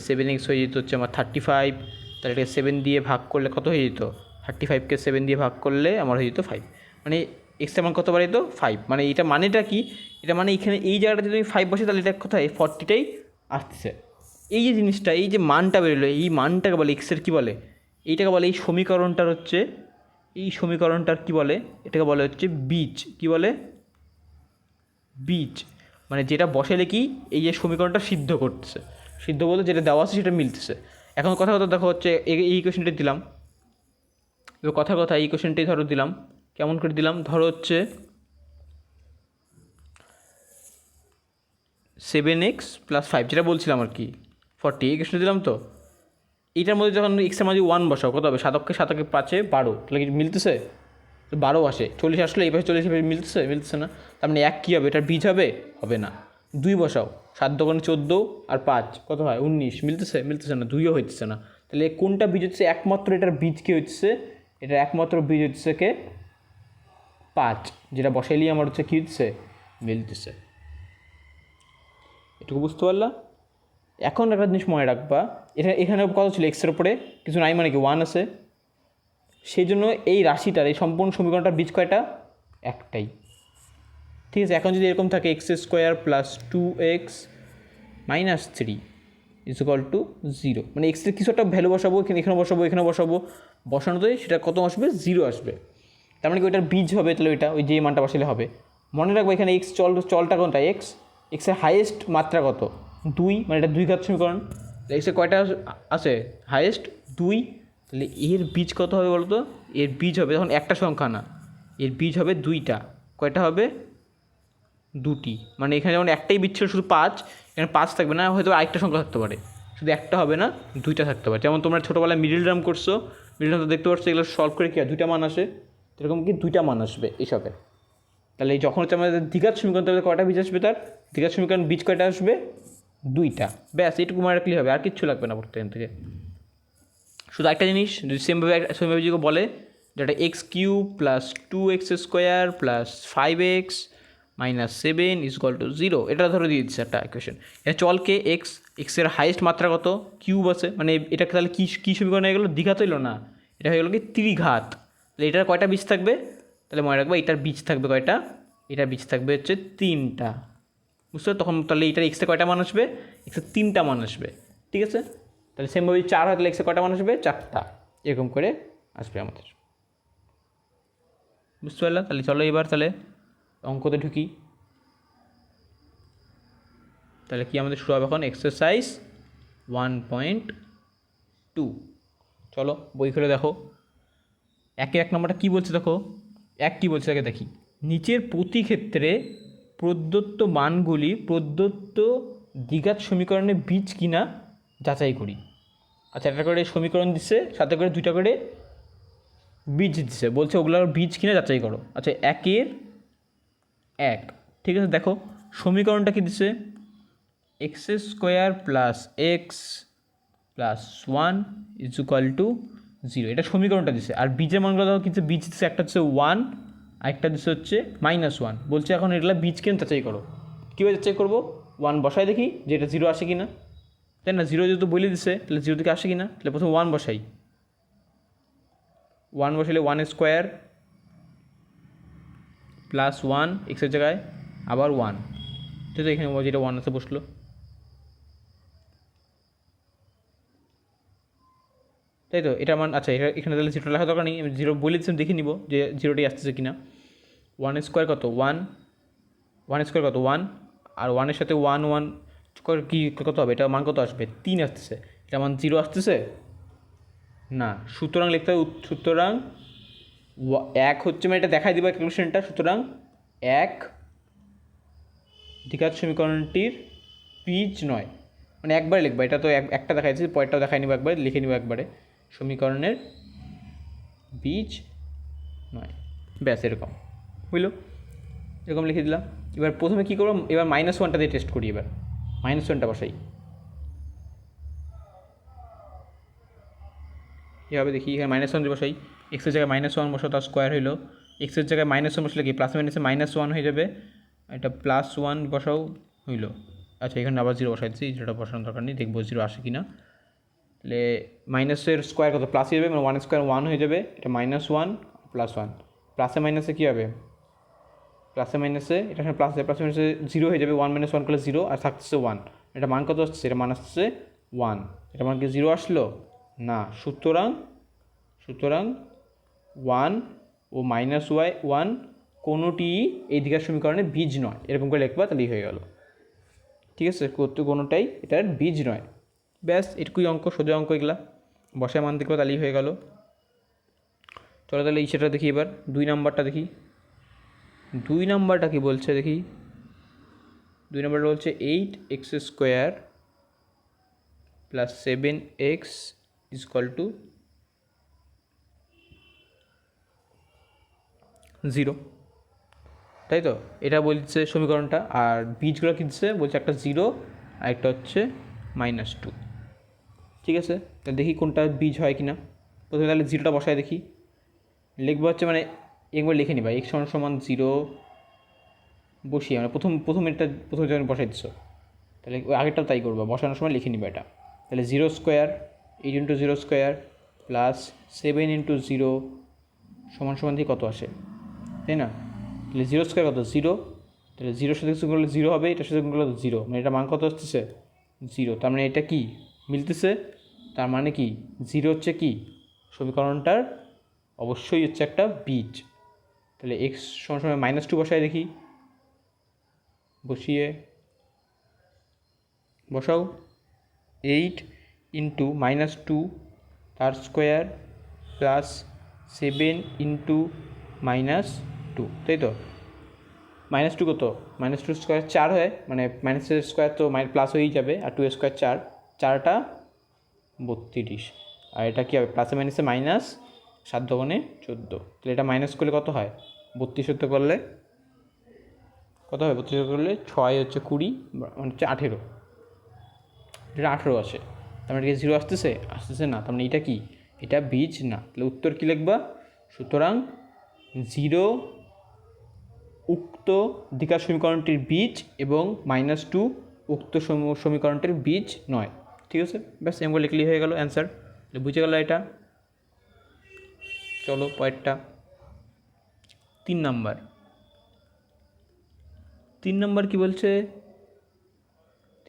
7x হয়ে যেত হচ্ছে আমার 35, তাহলে এটাকে 7 দিয়ে ভাগ করলে কত হয়ে যেত, 35কে 7 দিয়ে ভাগ করলে আমার হয়ে যেত 5, মানে এক্সের মান কত বার যেত 5। মানে এটা মানেটা কি, এটা মানে এখানে এই জায়গাটা যদি তুমি 5 বসে তাহলে এটা কোথায় 40টাই আসতেছে। এই যে জিনিসটা, এই যে মানটা বেরোলো, এই মানটাকে বলে এক্সের কী বলে, এইটাকে বলে, এই সমীকরণটার হচ্ছে, এই সমীকরণটার কী বলে, এটাকে বলে হচ্ছে বীজ। কী বলে, বীজ। মানে যেটা বসালে কি এই যে সমীকরণটা সিদ্ধ করতেছে, সিদ্ধ বলতে যেটা দেওয়া আছে সেটা মিলতেছে। এখন কথা দেখো হচ্ছে এই ইকুয়েশনটা দিলাম, এবার কথা এই ইকুয়েশনটাই ধরো দিলাম, কেমন করে দিলাম, ধরো হচ্ছে 7x + 5 যেটা বলছিলাম আর কি 40, এই ইকুয়েশনটা দিলাম। তো এইটার মধ্যে যখন এক্সের মাঝে 1 বসাও কত হবে, 7কে 5 12, তাহলে কি মিলতেছে, 12 আসে, 40 আসলে এই পাশে 40 মিলতেছে না, তার মানে 1 কী হবে, এটার বীজ হবে না। 2 বসাও, 7 × 14 আর 5 কত হয় 19, মিলতেছে না, 2ও হইতেছে না। তাহলে কোনটা বীজ হচ্ছে, একমাত্র এটার বীজ কী হচ্ছে, এটার একমাত্র বীজ হচ্ছে কে 5, যেটা বসাইলেই আমার হচ্ছে কী হচ্ছে, মিলতেছে। এটুকু বুঝতে পারলাম। এখন একটা জিনিস মনে রাখবা, এখানে কত ছিল, এক্সের উপরে কিছু নাই, মানে কি 1 আছে, সেই জন্য এই রাশিটার, এই সম্পূর্ণ সমীকরণটার বীজ কয়টা, একটাই। ঠিক আছে, এখন যদি এরকম থাকে x² + 2x - 3 = 0, মানে এক্সের কিছু একটা ভ্যালু বসাবো, এখানে বসাবো, বসানোতে সেটা কত আসবে, 0 আসবে। তার মানে কি ওইটার বীজ হবে, তাহলে ওইটা ওই যে মানটা বসালে হবে। মনে রাখবো এখানে এক্স চলটা কোনটা, এক্সের হাইয়েস্ট মাত্রা কত, 2, মানে এটা দ্বিঘাত সমীকরণ। এক্সের কয়টা আছে হাইয়েস্ট, 2, তাহলে এর বীজ কত হবে বলতো, এর বীজ হবে, তখন একটা সংখ্যা না, এর বীজ হবে 2টা, কয়টা হবে 2টি, মানে এখানে যেমন একটাই বীজ ছিল শুধু 5, এখানে 5 থাকবে না, হয়তো আরেকটা সংখ্যা থাকতে পারে, শুধু একটা হবে না 2টা থাকতে পারে। যেমন তোমরা ছোটোবেলায় মিডিল টার্ম করছো, মিডিল টার্ম তো দেখতে পাচ্ছ, এগুলো সলভ করে কি হয় 2টা মান আসে, এরকম কি 2টা মান আসবে এইসবের। তাহলে যখন হচ্ছে আমাদের দ্বিঘাত সমীকরণ, তাহলে কয়টা বীজ আসবে, তার দ্বিঘাত সমীকরণ বীজ কয়টা আসবে, 2টা, ব্যাস এইটুকু মনে রাখলেই হবে, আর কিচ্ছু লাগবে না পড়তে থেকে। শুধু একটা জিনিস যদি সেমভাবে যদি বলে, যেটা x³ + 2x² + 5x - 7 = 0, এটা ধরে দিয়ে দিচ্ছে একটা ইকুয়েশন। এটা চলকে এক্সের হাইয়েস্ট মাত্রা কত, কিউব আছে, মানে এটাকে তাহলে কী সমীকরণ হয়ে গেলো, দ্বিঘাত হইলো না, এটা হয়ে গেলো কি ত্রিঘাত। তাহলে এটার কয়টা বীজ থাকবে, তাহলে মনে রাখবো এটার বীজ থাকবে কয়টা, এটার বীজ থাকবে হচ্ছে 3টা, বুঝতে, তখন তাহলে এটার এক্সের কয়টা মান আসবে, এক্সের 3টা মান আসবে। ঠিক আছে, তাহলে সেমভাবে 4 হয় তাহলে এক্সে কটা মান আসবে? 4টা, এরকম করে আসবে আমাদের। বুঝতে পারলাম? তাহলে চলো এবার তাহলে অঙ্কতে ঢুকি। তাহলে কি আমাদের শুরু হবে এখন? এক্সারসাইজ 1.2। চলো বই খুলে দেখো। 1 নম্বরটা কী বলছে দেখো। কী বলছে আগে দেখি। নিচের প্রতি ক্ষেত্রে প্রদত্ত মানগুলি প্রদত্ত দ্বিঘাত সমীকরণের বীজ কিনা যাচাই করি। আচ্ছা, একটা করে সমীকরণ দিচ্ছে, সাথে করে 2টা করে বীজ দিচ্ছে, বলছে ওগুলোর বীজ কিনা যাচাই করো। আচ্ছা, 1 ঠিক আছে। দেখো সমীকরণটা কি দিচ্ছে? x² plus x plus 1 is equal to 0, এটা সমীকরণটা দিচ্ছে। আর বীজের মানগুলো দেখো কিছু বীজ দিচ্ছে, একটা হচ্ছে 1 আর একটা দিচ্ছে হচ্ছে -1। বলছে এখন এগুলো বীজ কিনা যাচাই করো। কীভাবে যাচাই করবো? 1 বসাই দেখি যে এটা 0 আসে কি না, তাই না? 0 যেহেতু বলে দিচ্ছে তাহলে 0 থেকে আসে কি না, তাহলে প্রথমে 1 বসাই। 1 বসাইলে 1² প্লাস 1 এক্সের জায়গায় আবার 1, ঠিক আছে। এখানে যেটা 1 আছে বসলো। তাই তো, এটা মান। আচ্ছা, এটা এখানে তাহলে 0 লেখা দরকার নেই, আমি 0 বলে দিচ্ছি, দেখে নিব যে 0টি আসতেছে কিনা। 1² কত? 1। 1² কত? 1। আর 1-এর সাথে 1 1 কি কত হবে? এটা মান কত আসবে? 3 আসতেছে। এটা মান 0 আসতেছে না, সুতরাং লিখতে হবে সুতরাং 1 হচ্ছে, মানে এটা দেখাই দিব ক্যালকুলেশনটা। সুতরাং 1 দ্বিঘাত সমীকরণটির বীজ নয়, মানে একবারে লিখবা। এটা তো একটা দেখাইছি, পরেরটাও দেখাই নিব, একবারে লিখে নিব একবারে, সমীকরণের বীজ নয়। ব্যাস, এরকম বুঝলো, এরকম লিখে দিলাম। এবার প্রথমে কী করবো? এবার -1টা দিয়ে টেস্ট করি। এবার -1টা বসাই। এভাবে দেখি, এখানে -1 দিয়ে বসাই। এক্সের জায়গায় -1 বসাও, তার স্কোয়ার হইলো। এক্সের জায়গায় -1 বসলে কি প্লাস মাইনাসে -1 হয়ে যাবে, এটা +1 বসাও হইলো। আচ্ছা, এখানে আবার 0 বসাই দিচ্ছি, 0টা বসানোর দরকার নেই, দেখবো 0 আসে কি না। তাহলে মাইনাসের স্কোয়ার কত? প্লাস হয়ে যাবে, মানে 1² 1 হয়ে যাবে। এটা -1 +1, প্লাসে মাইনাসে কী হবে? প্লাসে মাইনাসে, এটা প্লাস প্লাসে মাইনাসে 0 হয়ে যাবে। 1 - 1 করলে 0, আর থাকতেছে 1। এটা মান কত আসছে? এটা মান আসছে 1। এটা মান কি 0 আসলো না? সুতরাং 1 ও -1 কোনোটি এই দ্বিঘাত সমীকরণের বীজ নয়, এরকম করে লিখবা, তাহলেই হয়ে গেল। ঠিক আছে, কোনোটাই এটার বীজ নয়। ব্যাস, এটুকুই অঙ্ক, সোজা অঙ্ক এগুলা। বসায় মান দেখবো, তাহলেই হয়ে গেল। চলো তাহলে সেটা দেখি। এবার 2 নাম্বারটা দেখি। 2 নাম্বারটা কি বলছে দেখি। 2 নাম্বারটা বলছে 8x² plus 7x is equal to 0, তাই তো। এটা বলছে সমীকরণটা। আর বীজগুলো কী দিচ্ছে? বলছে একটা 0 আর একটা হচ্ছে -2। ঠিক আছে, তাহলে দেখি কোনটা বীজ হয় কি না। প্রথমে তাহলে 0টা বসায় দেখি। লিখবো হচ্ছে, মানে একবার লিখে নিবা x = 0 বসিয়ে, মানে প্রথম এটা প্রথমে যখন বসাই দিচ্ছ, তাহলে ওই আগেরটাও তাই করবা, বসানোর সময় লিখে নিবা এটা। তাহলে 0² 8 × 0² প্লাস 7 × 0 সমান দিয়ে কত আসে, তাই না? তাহলে 0² কত? 0। তাহলে 0-এর সাথে গুণ করলে 0 হবে, এটার সাথে গুণ করলে 0, মানে এটা মান কত আসতেছে? 0। তার মানে এটা কি মিলতেছে? তার মানে কি 0 হচ্ছে কি সমীকরণটার অবশ্যই হচ্ছে একটা বীজ। তাহলে x = -2 বসায় দেখি। বসাও 8 × -2 তার স্কোয়ার প্লাস 7 × -2, তাই তো। -2 কত? -2 স্কোয়ার 4 হয়, মানে মাইনাসের স্কোয়ার তো প্লাস হয়েই যাবে। আর 2 স্কোয়ার 4, 4টা 32। আর এটা কী হবে? প্লাসে মাইনাসে মাইনাস, 7 × 14। তাহলে এটা মাইনাস করলে কত হয়? 32 করলে কত হয়? 32 করলে 6 হচ্ছে 20, মানে হচ্ছে 18। এটা 18 আসে। তার মানে 0 আসতেছে না, তার মানে এটা কি? এটা বীজ না। তাহলে উত্তর কী লিখবা? সুতরাং 0 উক্ত দ্বিঘাত সমীকরণটির বীজ এবং -2 উক্ত সমীকরণটির বীজ নয়। ঠিক আছে, ব্যাস এমন লিখলেই হয়ে গেল অ্যান্সার। বুঝে গেল এটা। চলো পরেরটা 3 নাম্বার। 3 নাম্বার কি বলছে?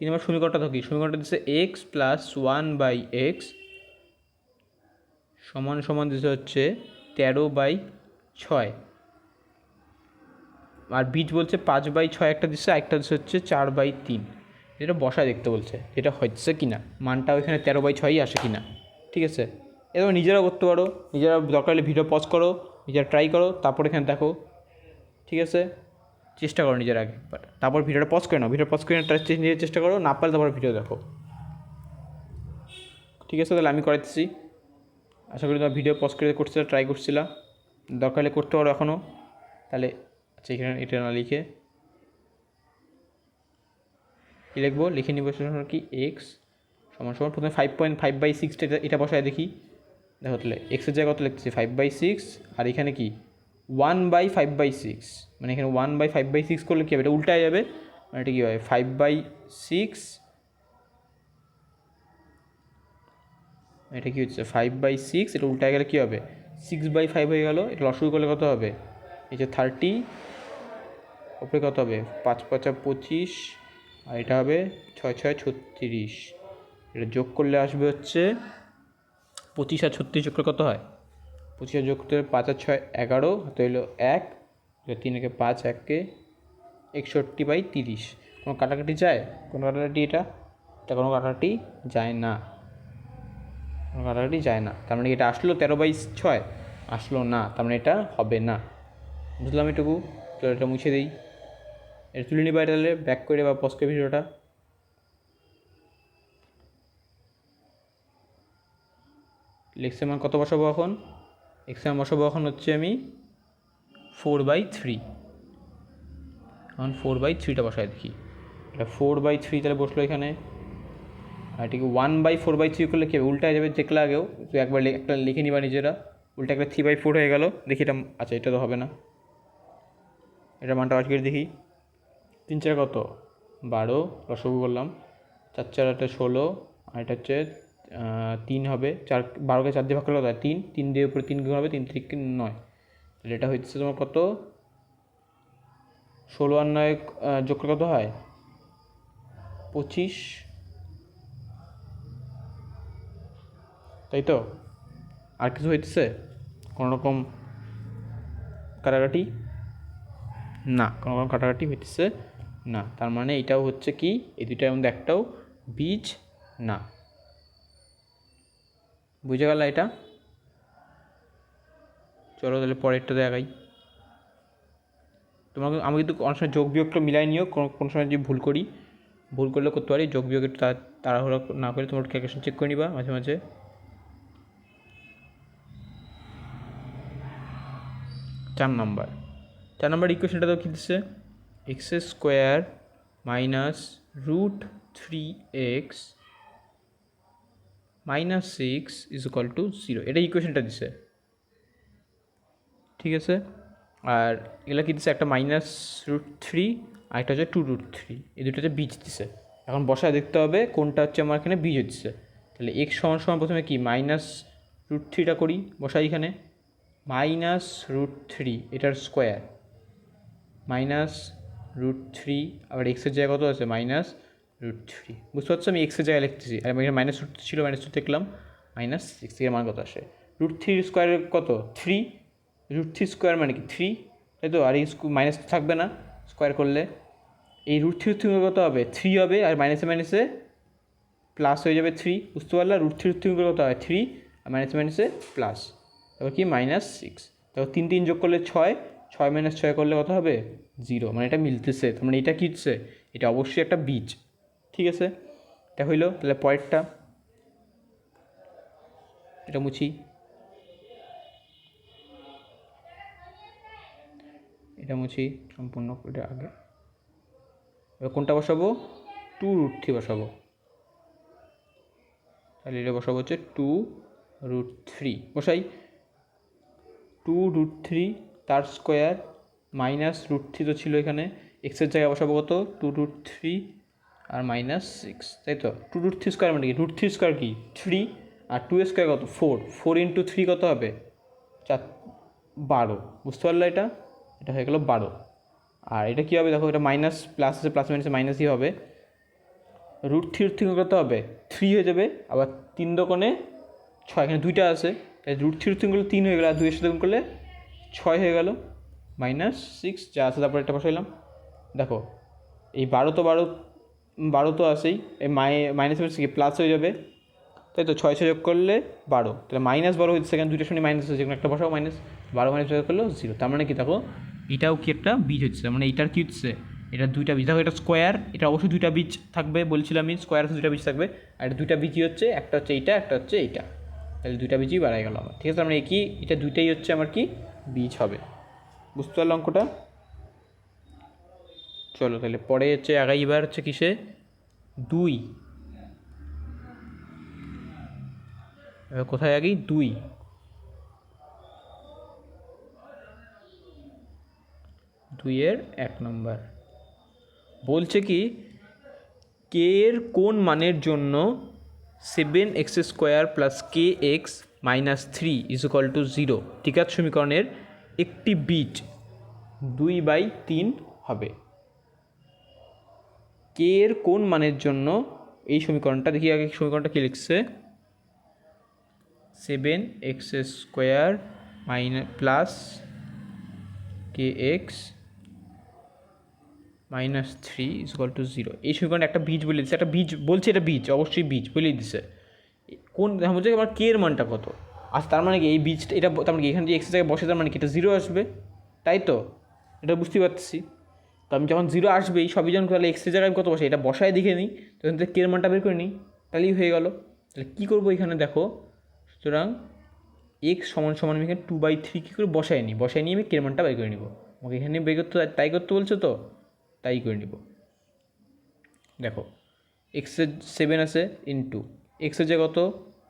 3 নম্বর সমীকরণটা তো কি, সমীকরণটা দিচ্ছে এক্স প্লাস 1/x সমান সমান দিচ্ছে হচ্ছে 13/6, আর বীজ বলছে 5/6 একটা দিচ্ছে, একটা দিচ্ছে হচ্ছে 4/3। এটা বসায় দেখতে বলছে এটা হচ্ছে কি না, মানটা ওইখানে 13/6ই আসে কি না। ঠিক আছে, এবার নিজেরাও করতে পারো, নিজেরা দরকার হলে ভিডিও পজ করো, নিজেরা ট্রাই করো, তারপর এখানে দেখো। ঠিক আছে, চেষ্টা করো নিজের আগে, তারপর ভিডিওটা পজ করে নাও, ভিডিও পজ করে নিজের চেষ্টা করো, না পারলে তারপর ভিডিও দেখো। ঠিক আছে, তাহলে আমি করাচ্ছি। আশা করি তোমার ভিডিও পজ করে করছিলা, ট্রাই করছিলা, দরকার হলে করতে পারো এখনও। তাহলে আচ্ছা, এখানে এটা না লিখে কী লিখবো, লিখে নিব কি এক্স সমান সমান প্রথমে 5.5/6 এটা বসায় দেখি। দেখো তাহলে এক্সের জায়গায় কত লিখতেছি 5/6, আর এখানে কি 1/5/6, মানে এখানে 1/5/6 করলে কী হবে, এটা উল্টায় যাবে, মানে এটা কী হবে 5/6, এটা কী হচ্ছে 5/6, এটা উল্টায় গেলে কী হবে 6/5 হয়ে গেল। এটা লসাগু করলে কত হবে, এই যে 30, ওপরে কত হবে 5×5 = 25, আর এটা হবে 6×6 = 36। এটা যোগ করলে আসবে হচ্ছে 25 আর 36 যোগ করে কত হয়, 25 যোগ করতে 5 আর 6 11, হাতে হইলো 1, 3 একে 5, 1কে 61/30। কোনো কাটাকাটি যায়, কোনো কাটাকাটি এটা কোনো কাটাকাটি যায় না, কোনো কাটাকাটি যায় না। তার মানে এটা আসলো 13/6, আসলো না, তার মানে এটা হবে না। বুঝলাম এটুকু, তো এটা মুছে দিই, এটা তুলে নিবা, এটা ব্যাক করে বা পজ করে ভিডিওটা। এক্সের মান কত বসাবো এখন, এক্সের মান বসাবো এখন হচ্ছে আমি 4/3, এখন 4/3টা বসাই দেখি, এটা 4/3 তাহলে বসলো এখানে। আর এটিকে 1/4/3 করলে কী হবে, উল্টায় যাবে, দেখলে আগেও তো একবার একটা লিখে নিবা নিজেরা, উল্টা একটা 3/4 হয়ে গেল। দেখি এটা, আচ্ছা এটা তো হবে না, এটা মানটা আজকে দেখি। 3 4 কত 12, লসাগু করলাম, 4 4 8 16, আর এটা হচ্ছে 3 হবে, 4 12কে 4 দিয়ে ভাগ করলে কত হয় 3, 3 দিয়ে উপরে 3 গুণ হবে, 3 3 9, তাহলে এটা হচ্ছে তোমার কত 16 আর 9 যোগ করে কত হয় 25, তাই তো। আর কিছু হইতেছে কোনো রকম কাটাকাটি না, কোনো রকম কাটাকাটি হইতেছে না, তার মানে এটাও হচ্ছে কি, এই দুইটার মধ্যে একটাও বীজ না। বুঝে গেল এটা, চলো তাহলে পরেরটা দেখাই। তোমাকে আমি কিন্তু অনেক সময় যোগ বিয়োগটা মিলাই নিও, কোনো সময় যদি ভুল করি, ভুল করলে করতে পারি, যোগ বিয়োগ একটু তাড়াহুড়ো না করে তোমার ক্যালকুলেশন চেক করে নিবা মাঝে মাঝে। 4 নম্বর ইকুয়েশনটা তো কী দিচ্ছে, x² - √3x - 6 = 0, এটা ইকুয়েশনটা দিছে। ঠিক আছে, আর এগুলো কী দিচ্ছে, একটা -√3 আর একটা হচ্ছে 2√3, এই দুটো হচ্ছে বীজ দিছে। এখন বসায় দেখতে হবে কোনটা হচ্ছে আমার এখানে বীজ হচ্ছে। তাহলে x সমান প্রথমে কি -√3টা করি, বসাই এখানে -√3 এটার স্কোয়ার, -√3, আবার এক্সের জায়গায় কত আছে -√3, বুঝতে পারছো আমি এক্সের জায়গায় লিখতেছি, আর এখানে -√3 ছিল, -2 দেখলাম, -6 এর মান কত আসে, √3 স্কোয়ারের কত 3, √3 স্কোয়ার মানে কি 3, তাই তো। আর এই মাইনাস থাকবে না স্কোয়ার করলে, এই √3 কত হবে 3 হবে, আর মাইনাসে মাইনাসে প্লাস হয়ে যাবে 3, বুঝতে পারলা, √3 কত হয় 3, আর মাইনাসে মাইনাসে প্লাস, তারপর কি -6, তারপর 3 3 যোগ করলে 6, 6 - 6 করলে কত হবে 0, মানে এটা মিলতেছে, তার মানে এটা কী হচ্ছে, এটা অবশ্যই একটা বীজ। ঠিক আছে, এটা হইলো। তাহলে পরেরটা, এটা মুছি, এটা মুছি সম্পূর্ণ, এটা আগে। এবার কোনটা বসাবো 2√3 বসাবো, তাহলে এটা বসাবো হচ্ছে 2√3, বসাই 2√3 তার স্কোয়ার -√3 তো ছিল এখানে, এক্সের জায়গায় বসাবো কত 2√3 আর -6, তাই তো। 2√3 স্কোয়ার মানে কি, √3 স্কোয়ার কি 3, আর 2 স্কোয়ার কত 4, 4 × 3 কত হবে 12, বুঝতে পারলো, এটা এটা হয়ে গেল 12। আর এটা কী হবে দেখো, এটা মাইনাস প্লাস আছে, প্লাস মাইনাসে মাইনাসই হবে, √3 কত হবে 3 হয়ে যাবে, আবার 3 দোকানে 6, এখানে 2টা আছে, তাই √3 করলে 3 হয়ে গেল, আর 2-এর সাথে গুণ করলে 6 হয়ে গেল, -6 যা আছে তারপরে এটা বসাইলাম। দেখো এই 12 তো আছেই, এই মাইনাস প্লাস হয়ে যাবে, তাই তো 6 যোগ করলে 12, তাহলে -12 হচ্ছে, এখানে 2টার সঙ্গে মাইনাস হচ্ছে, একটা বসাও -12 যোগ করলেও 0, তার মানে কি দেখো এটাও কি একটা বীজ হচ্ছে, মানে এইটার কি হচ্ছে, এটা 2টা বীজ। দেখো এটা স্কোয়ার, এটা অবশ্যই 2টা বীজ থাকবে, বলছিলাম আমি স্কোয়ার আছে 2টা বীজ থাকবে, আর এটা 2টা বীজই হচ্ছে, একটা হচ্ছে এইটা, একটা হচ্ছে এইটা, তাহলে 2টা বীজই বাড়াই গেল আমার, ঠিক আছে। আমরা এটা 2টাই হচ্ছে আমার কি বীজ হবে, বুঝতে পারলো অঙ্কটা। চলো তাহলে পরে হচ্ছে এবার হচ্ছে কিসে 2, এবার কোথায় আগেই 2 এর 1 নম্বর বলছে কি কে এর কোন মানের জন্য 7x² + kx - 3 = 0 ত্রিঘাত সমীকরণের একটি বীজ 2/3 হবে। কে এর কোন মানের জন্য এই সমীকরণটা, দেখি আগে সমীকরণটা কী লিখছে, 7x² + kx - 3 = 0, এই সমীকরণে একটা বীজ বলে দিচ্ছে, একটা বীজ বলছে, এটা বীজ অবশ্যই বীজ বলেই দিছে। কোন বলছে আমার কে এর মানটা কত, আচ্ছা তার মানে কি এই বীজটা, এটা তার মানে কি এখানে যে এক্সের জায়গায় বসে, তার মানে কি এটা 0 আসবে, তাই তো, এটা বুঝতে পারছি। তো আমি যখন 0 আসবেই সবই যখন, তাহলে এক্সের জায়গায় কত বসে এটা বসায় দেখে নিই, তখন তো কে এর মানটা বের করে নিই, তাহলেই হয়ে গেল। তাহলে কী করবো এখানে দেখো, সুতরাং x = আমি এখানে 2/3 কী করে বসায় নিই, আমি কে এর মানটা বের করে নিব, আমাকে এখানে বের করতে তাই করতে বলছো তো, তাই করে নিব। দেখো এক্সের 7 আছে ইন্টু এক্সের যে কত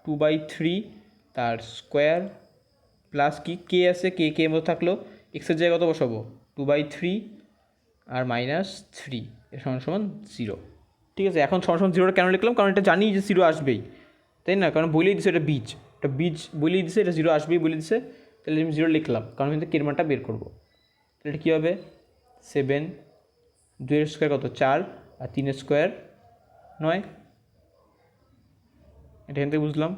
2/3 তার স্কোয়ার প্লাস কি কে আছে, কে মতো থাকলো, এক্সের জায়গায় কত বসাবো 2/3 আর -3 এর সমান 0, ঠিক আছে। এখন সমান 0টা কেন লিখলাম, কারণ এটা জানি যে 0 আসবেই, তাই না, কারণ বলেই দিছে এটা বীজ বলেই দিছে, এটা 0 আসবেই বলে দিছে, তাহলে আমি 0 লিখলাম, কারণ আমি কিন্তু কে এর মানটা বের করবো। তাহলে এটা কী হবে 7, 2-এর স্কোয়ার কত 4, আর 3-এর স্কোয়ার 9, এটা এখান থেকে বুঝলাম।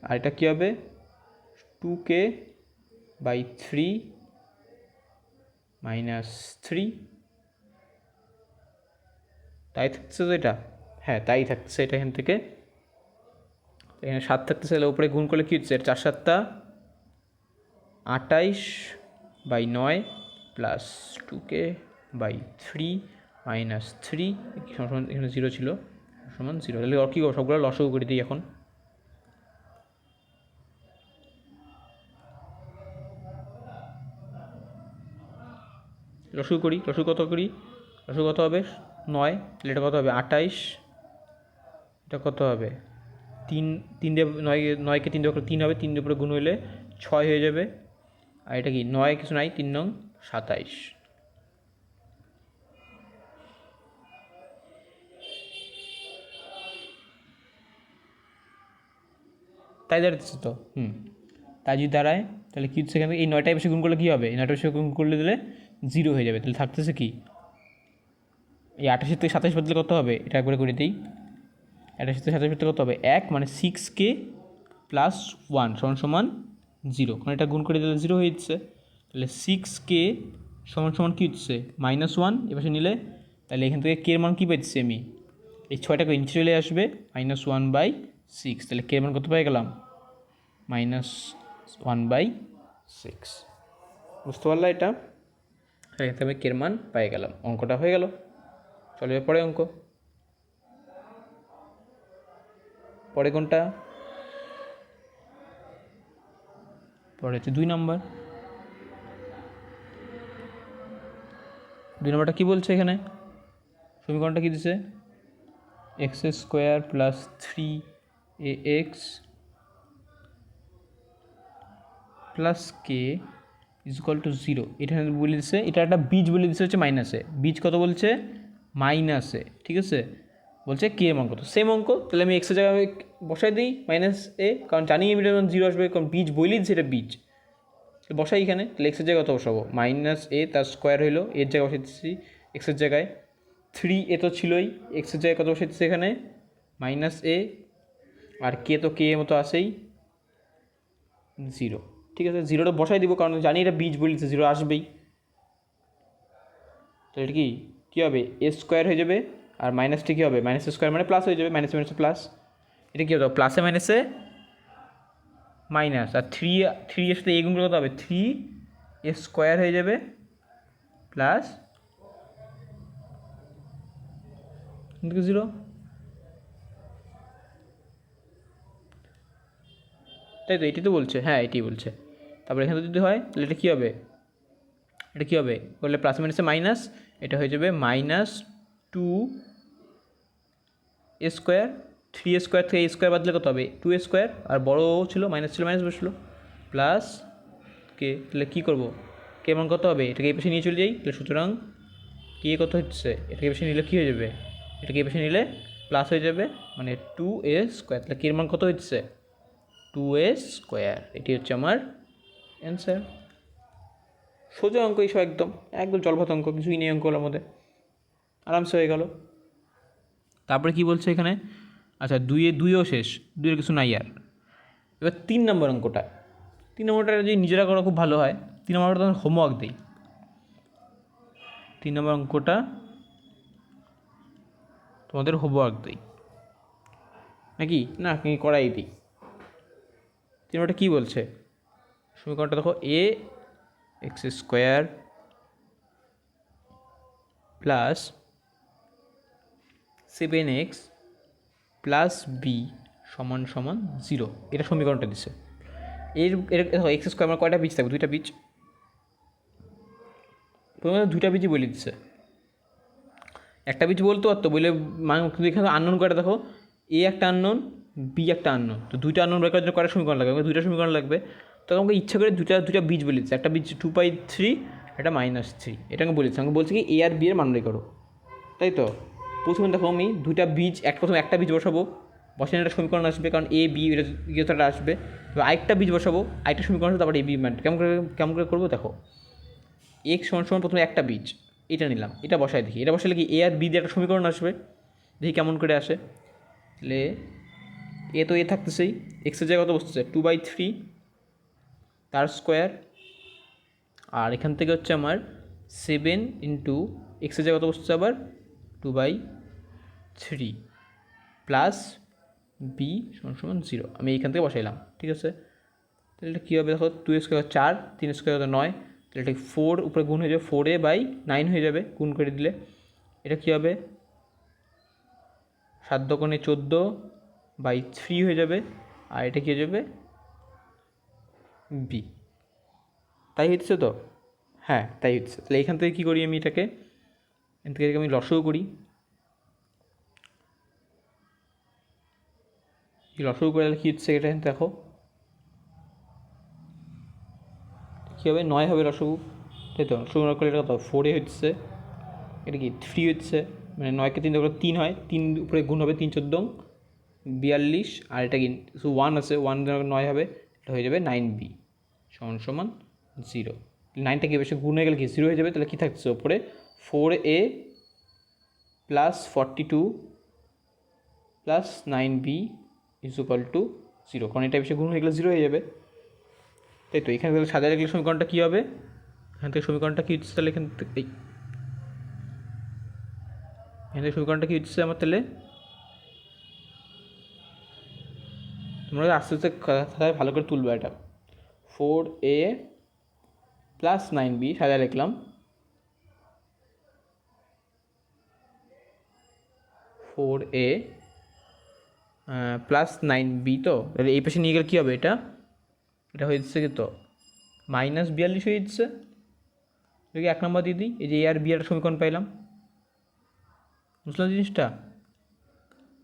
আর এটা কী হবে 2k/3 - 3, তাই থাকছে তো এটা, হ্যাঁ তাই থাকছে, এটা এখান থেকে এখানে 7 থাকতেছে, তাহলে উপরে গুণ করলে কী হচ্ছে 4 7 28/9 প্লাস 2k/3 - 3 সমান এখানে 0 ছিল, সমান 0, তাহলে কী করবো সবগুলো লসাগু করে দিই এখন। লসাগু কত করি, লসাগু কত হবে 9, তাহলে এটা কত হবে 28, এটা কত হবে 3 দিয়ে 9কে 3 দিয়ে 3 হবে, 3 দিয়ে উপরে গুণ হইলে 6 হয়ে যাবে, আর এটা কি 9 কিছু নাই, 3 নং 27, তাই দাঁড়াচ্ছে তো, তাই যদি দাঁড়ায় তাহলে কি হচ্ছে, এখানে এই 9টায় বেশি গুণ করলে কী হবে, এই 9টায় বেশি গুণ করলে দিলে 0 হয়ে যাবে, তাহলে থাকতেছে কি এই 28 থেকে 27 বদলে কত হবে, এটা একবারে করে দিই, 28 থেকে 27 বদলে কত হবে 1, মানে 6k + 1 = 0, কারণ এটা গুণ করে দিলে 0 হয়ে যাচ্ছে, তাহলে 6k = কী হচ্ছে -1 এপাশে নিলে, তাহলে এখান থেকে কে এর মান কী পাচ্ছি আমি, এই 6টাকে নিচে চলে আসবে -1/6, তাহলে কে এর মান কত পেয়ে গেলাম -1/6, বুঝতে পারলা এটা, এখান থেকে আমি কে এর মান পেয়ে গেলাম, অঙ্কটা হয়ে গেল। চলো পরে অঙ্ক, পরে কোনটা, পরে হচ্ছে 2 নম্বর। 2 নম্বরটা কী বলছে, এখানে সমীকরণটা কী দিছে x² + 3ax + k = 0, এটা বলে দিচ্ছে, এটা একটা বীজ বলে দিচ্ছে হচ্ছে মাইনাসে, বীজ কত বলছে মাইনাসে, ঠিক আছে, বলছে কে এর মান কত, সেম অঙ্ক, তাহলে আমি এক্সের জায়গায় বসাই দিই -a, কারণ জানি এর মান 0 আসবে, কারণ বীজ বলেই দিচ্ছে এটা বীজ, বসাই এখানে, তাহলে এক্সের জায়গায় কত বসাবো -a তার স্কোয়ার হইলো, এর জায়গায় বসাই দিচ্ছি এক্সের জায়গায়, 3a তো ছিলই, এক্সের জায়গায় কত বসাইতেছে এখানে -a, আর কে তো কে মতো আসেই 0। ঠিক আছে, 0টা বসাই দিব কারণ জানি এটা বীজ বলিছে 0 আসবেই। তো এটা কী হবে এ স্কোয়ার হয়ে যাবে, আর মাইনাসটি কী হবে মাইনাস স্কোয়ার মানে প্লাস হয়ে যাবে, মাইনাসে মাইনাসে প্লাস। এটা কী হতো প্লাসে মাইনাসে মাইনাস, আর থ্রি এর সাথে এগুলো কত হবে 3a স্কোয়ার হয়ে যাবে প্লাস 0। তাই তো এটি তো বলছে, হ্যাঁ এটি বলছে। তারপরে এখানে যদি হয় তাহলে এটা কী হবে, এটা কী হবে বললে প্লাস মাইনাসে মাইনাস, এটা হয়ে যাবে -2a স্কোয়ার। 3a স্কোয়ার থেকে a স্কোয়ার বাদলে কত হবে 2a স্কোয়ার, আর বড় ছিল মাইনাস বসলো প্লাস কে। তাহলে কী করবো কে মান কত হবে, এটাকে এই পাশে নিয়ে চলে যাই, তাহলে সুতরাং কে কত হচ্ছে এটাকে এই পাশে নিলে কী হয়ে যাবে, এটাকে এই পাশে নিলে প্লাস হয়ে যাবে, মানে 2a স্কোয়ার। তাহলে কে মান কত হচ্ছে 2a স্কোয়ার। এটি হচ্ছে আমার অ্যান্সার। সোজা অঙ্ক এইসব একদম একদম জলভাত অঙ্ক, কিছুই নেই অঙ্কগুলোর মধ্যে, আরামসে হয়ে গেল। তারপরে কি বলছে এখানে, আচ্ছা দুইও শেষ, দুইয়ের কিছু নাই আর। এবার 3 নম্বর অঙ্কটা, 3 নম্বরটা যদি নিজেরা করো খুব ভালো হয়। 3 নম্বরটা তোমার হোমওয়ার্ক দিই। 3 নম্বর অঙ্কটা তোমাদের হোমওয়ার্ক দিই নাকি না করাই দিই। 3 নম্বরটা কী বলছে সমীকরণটা দেখো, a x square plus 7x plus b সমান সমান 0, এটা সমীকরণটা দিচ্ছে। এর দেখো এক্স স্কোয়ার আমার কয়টা বীজ থাকবে, 2টা বীজ, প্রথমে 2টা বীজই বলে দিচ্ছে। একটা বীজ বলতে পারতো বলে এখানে আননোন কয়টা দেখো, এ একটা আননোন বি একটা আননোন, তো 2টা আননোন বের করার জন্য কয়টা সমীকরণ লাগবে, 2টা সমীকরণ লাগবে। তো আমাকে ইচ্ছা করে দুটা বীজ বলে দিচ্ছে, একটা বীজ 2/3, একটা -3, এটা আমাকে বলেছে। আমাকে বলছে কি এ আর বি এর মান বের করো, তাই তো। প্রথমে দেখো আমি 2টা বীজ প্রথমে একটা বীজ বসাবো, বসানো একটা সমীকরণ আসবে, কারণ এ বি এটা আসবে। তো আরেকটা বীজ বসাবো, আরেকটা সমীকরণ আসবে, তারপরে এ বি মান কেমন করে করবো দেখো। এক্স সমান সমান প্রথমে একটা বীজ এটা নিলাম, এটা বসাই দেখি, এটা বসালে কি এ আর বি দিয়ে একটা সমীকরণ আসবে, দেখি কেমন করে আসে। তাহলে এ তো এ থাকতেছেই, এক্সের জায়গায় কত বসতেছে 2/3 তার স্কোয়ার, আর এখান থেকে হচ্ছে আমার 7 ইন্টু এক্সের জায়গায় কত বসতেছে আবার 2/3 প্লাস বি সমান 0, আমি এইখান থেকে বসাইলাম। ঠিক আছে, তাহলে এটা কী হবে দেখো, 2 স্কোয়ার 4, 3 স্কোয়ার 9, তাহলে এটা 4 উপরে গুণ হয়ে যাবে, 4a/9 হয়ে যাবে গুণ করে দিলে। এটা কী হবে 7 দোকানে 14/3 হয়ে যাবে, আর এটা কী হয়ে যাবে বি। তাই হচ্ছে তো, হ্যাঁ তাই হচ্ছে। তাহলে এখান থেকে কী করি আমি এটাকে, এখান থেকে আমি লসও করি, লসও করে তাহলে কী হচ্ছে এটা দেখো কী হবে 9 হবে লসগু, তাই তো। লসগু করলে এটা কত 4a হচ্ছে, এটা কি 3 হচ্ছে, মানে 9কে 3 করে 3 হয়, 3 উপরে গুণ হবে 3×14 42, আর এটা কি 1 আছে, 1 9 হবে, এটা হয়ে যাবে 9b সমান সমান 0। 9টা কি বেশি গুণ হয়ে গেলে কি 0 হয়ে যাবে, তাহলে কী থাকছে ওপরে 4a প্লাস 42 প্লাস 9b = 0, কারণ এটা বেশি গুণ হয়ে গেলে 0 হয়ে যাবে, তাই তো। এখানে তাহলে সাজায় রাখলে সমীকরণটা কী হবে, এখান থেকে সমীকরণটা কী হচ্ছে তাহলে, এখান থেকে সমীকরণটা কী হচ্ছে আমার, তাহলে তোমরা আস্তে আস্তে খাতায় ভালো করে তুলবে। এটা 4a প্লাস 9b সাজায় লিখলাম, 4a প্লাস 9b, তো তাহলে এই পাশে নিয়ে গেলে কী হবে, এটা হয়ে যাচ্ছে কি তো -42 হয়ে যাচ্ছে। দেখি 1 নম্বর দিয়ে দিই, এই যে এ আর বি একটা সমীকরণ পাইলাম, বুঝলাম জিনিসটা।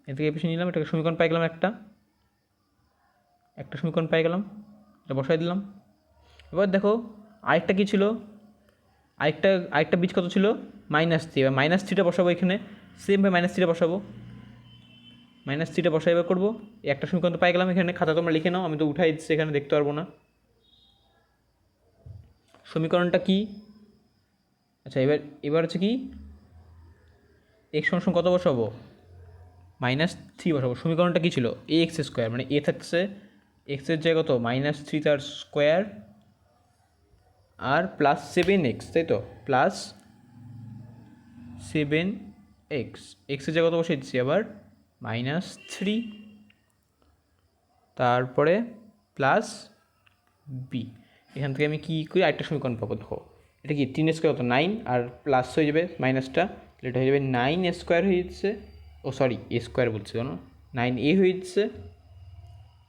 এ থেকে এই পাশে নিলাম, এটাকে সমীকরণ পাই গেলাম, একটা সমীকরণ পাই গেলাম, এটা বসাই দিলাম। এবার দেখো আরেকটা কী ছিল, আরেকটা বীজ কত ছিল -3, এবার -3টা বসাবো এখানে, সেমভাবে -3টা বসাবো, -3টা বসাই এবার করবো। একটা সমীকরণ তো পাই গেলাম, এখানে খাতা তোমরা লিখে নাও, আমি তো উঠাই দিচ্ছি, এখানে দেখতে পারবো না সমীকরণটা কি। আচ্ছা এবার হচ্ছে কি এক্স সমান কত বসাবো, -3 বসাবো। সমীকরণটা কী ছিল, এ এক্স স্কোয়ার, মানে এ থাকছে এক্সের জায়গায় কত -3 তার স্কোয়ার আর +7x, তাই তো, +7x, এক্সের জায়গায় কত বসে দিচ্ছি আবার -3, তারপরে প্লাস বি। এখান থেকে আমি কী করি, আরেকটা সমীকরণ পাবো। দেখো এটা কি 3 স্কোয়ার কত 9, আর প্লাস হয়ে যাবে মাইনাসটা, এটা হয়ে যাবে 9 স্কোয়ার হয়ে যাচ্ছে, ও সরি এ স্কোয়ার বলছি কেন, 9a হয়ে যাচ্ছে,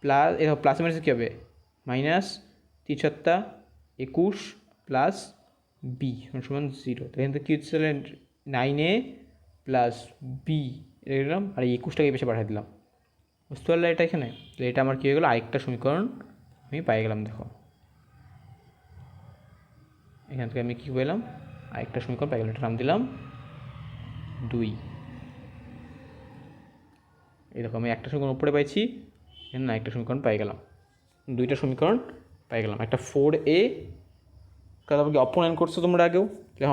প্লাস এটা প্লাস মাইনাস কী হবে -3×7=21 প্লাস বি সমান 0। তো এখান থেকে কী হচ্ছে তাহলে 9a প্লাস বি এটা দিলাম, আর 21টাকে এই পাশে পাঠিয়ে দিলাম। বুঝতে পারলে এটা এখানে, তো এটা আমার কী হয়ে গেলো, আরেকটা সমীকরণ আমি পাই গেলাম। দেখো এখান থেকে আমি কী পেলাম, আরেকটা সমীকরণ পাই গেলাম, এটা নাম দিলাম 2। এরকম আমি একটা সমীকরণ উপরে পাইছি, এখানে আরেকটা সমীকরণ পাই গেলাম, 2টা সমীকরণ পাই গেলাম। একটা 4a, তারপর কি অপনয়ন করছো তোমরা আগেও,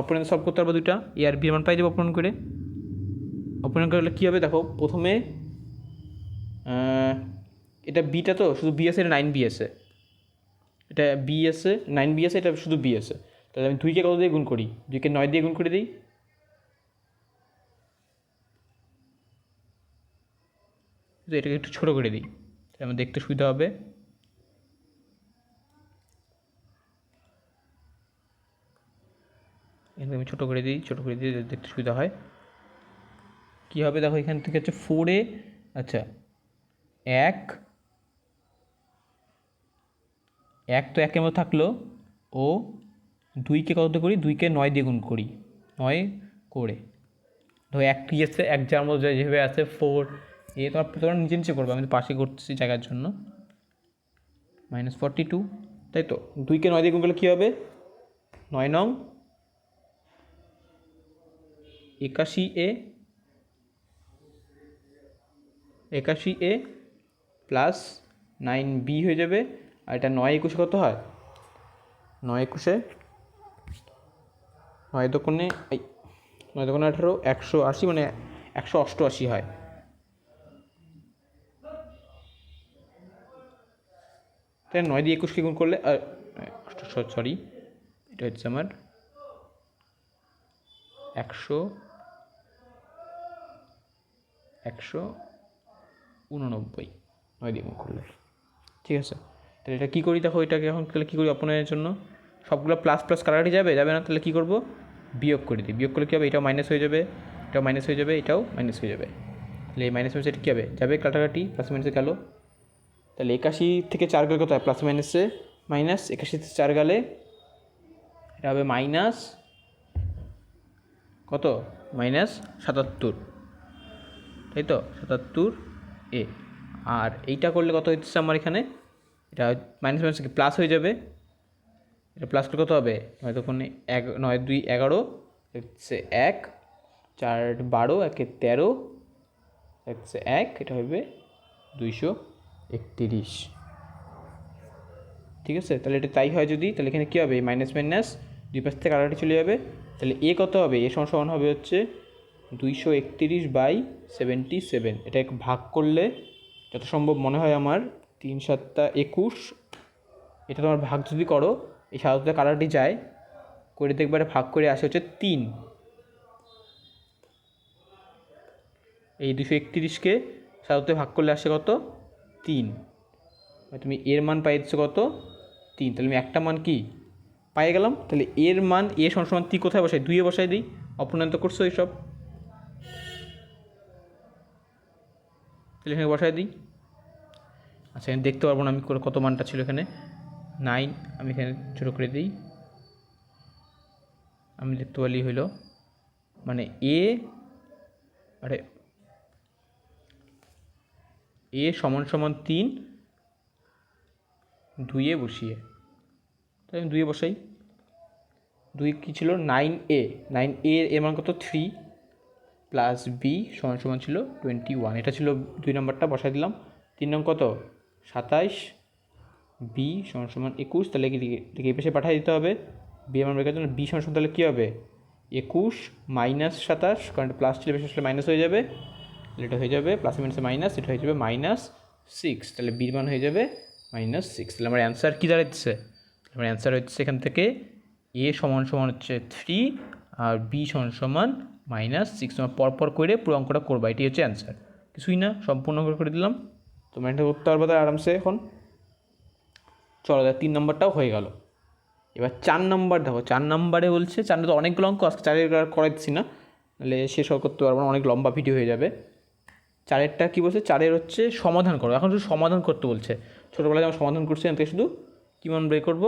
অপনয়ন সলভ করতে পারবো, 2টা এ আর বি মান পাই যাবো অপনয়ন করে। অপনয়ন করলে কী হবে দেখো, প্রথমে এটা বিটা তো শুধু বি আছে, এটা 9b আছে, এটা বি আছে 9b আছে, এটা শুধু বি আছে। তাহলে আমি 2কে কত দিয়ে গুণ করি, 2কে 9 দিয়ে গুণ করে দিই, তো এটাকে একটু ছোটো করে দিই, তাহলে আমার দেখতে সুবিধা হবে। এখানে আমি ছোটো করে দিই, ছোটো করে দিয়ে দেখতে সুবিধা হয়। কী হবে দেখো, এখান থেকে হচ্ছে 4a, আচ্ছা 1 তো 1-এর মধ্যে থাকলো, ও 2কে কত করি, 2কে 9 দিয়ে গুণ করি, 9 করে ধরো 1 কী আছে, 1 যার মধ্যে যেভাবে আছে 4a, তোমরা নিচে নিচে করবো, আমি তো পাশে করছি জায়গার জন্য, -42, তাই তো। 2কে 9 দিয়ে গুণ করলে কী হবে, 9 81a প্লাস 9b হয়ে যাবে, আর এটা 9-21 কত হয়, 9-21, 9 এই 9 18, 180, মানে 188 হয়। তাই 9 দিয়ে 21কে গুণ করলে, সরি এটা হচ্ছে আমার 189, 9 দিয়ে গুণ করলে, ঠিক আছে। তাহলে এটা কী করি দেখো, এটাকে এখন তাহলে কী করি অপনয়নের জন্য, সবগুলো প্লাস প্লাস কাটাকাটি যাবে না, তাহলে কী করবো, বিয়োগ করে দিই, বিয়োগ করলে কী হবে, এটাও মাইনাস হয়ে যাবে, এটাও মাইনাস হয়ে যাবে, এটাও মাইনাস হয়ে যাবে, তাহলে এই মাইনাস মাইনাস এটা কী হবে, যাবে কাটাকাটি, প্লাস মাইনাসে গেল, তাহলে 81 থেকে 4 গেলে কত হয়, প্লাস মাইনাসে মাইনাস, 81 থেকে 4 গেলে এটা হবে মাইনাস কত, -77, তাই তো 77a। আর এইটা করলে কত হচ্ছে আমার এখানে, এটা মাইনাস মাইনাস প্লাস হয়ে যাবে, এটা প্লাস করলে কত হবে, হয়তো কোনো 9 2 11 হচ্ছে 1 4 12 1 13 হচ্ছে 1, এটা হবে 231, ঠিক আছে। তাহলে এটা তাই হয় যদি, তাহলে এখানে কী হবে, মাইনাস মাইনাস দুই পাশ থেকে কাটাকাটি চলে যাবে, তাহলে এ কত হবে, এ সমান হবে হচ্ছে 231/77। এটা ভাগ করলে যত সম্ভব মনে হয় আমার 3 7 21, এটা তোমার ভাগ যদি করো, এই সাধারণত কাটাকাটি যায়, করে দেখবে ভাগ করে আসে হচ্ছে 3, এই 231কে সাধারণত ভাগ করলে আসে কত, 3, তুমি এর মান পাইছো কত, 3, তাহলে আমি একটা মান কি পাই গেলাম। তাহলে এর মান এ সমান 3 কোথায় বসাই, 2-এ বসাই দিই, অপনয়ন তো করছো এইসব, তাহলে এখানে বসাই দিই। আচ্ছা এখানে দেখতে পারবো না আমি কত মানটা ছিল, এখানে 9, আমি এখানে ছোটো করে দিই, আমি দেখতে পারলেই হইল, মানে এ সমান 3, 2-এ বসিয়ে, তাই আমি 2-এ বসাই, 2 কী ছিল, 9a, 9a এর মান কত 3 প্লাস বি সমান ছিল 21, এটা ছিল 2 নম্বরটা, বসাই দিলাম। 3 নং কত 27, বি সমান 21, তাহলে কি এই পাশে পাঠিয়ে দিতে হবে, বি আমার বের করার জন্য, বি সমান তাহলে কী হবে 21 মাইনাস 27, কারণ এটা প্লাস ছিল বেশি আসলে মাইনাস হয়ে যাবে, এটা হয়ে যাবে প্লাস মাইনাসে মাইনাস, এটা হয়ে যাবে -6, তাহলে বির মান হয়ে যাবে -6। তাহলে আমার অ্যান্সার কী দাঁড়াচ্ছে? আমার অ্যান্সার হচ্ছে এখান থেকে এ সমান সমান হচ্ছে 3 আর বি সমান সমান -6। তোমার পরপর করে পুরো অঙ্কটা করবা, এটি হচ্ছে অ্যান্সার, কিছুই না, সম্পূর্ণ করে দিলাম। তোমরা এটা করতে পারবে আরামসে। এখন চলো 3 নম্বরটাও হয়ে গেল। এবার 4 নম্বর দেখো, 4 নম্বরে বলছে, 4 তো অনেকগুলো অঙ্ক আজকে 4 করাচ্ছি না, নাহলে শেষ করতে পারবো না, অনেক লম্বা ভিডিও হয়ে যাবে। 4-এরটা কী বলছে? 4-এর হচ্ছে সমাধান করো। এখন শুধু সমাধান করতে বলছে, ছোটোবেলায় যেমন সমাধান করছি এখান থেকে শুধু কী মান বের করবো,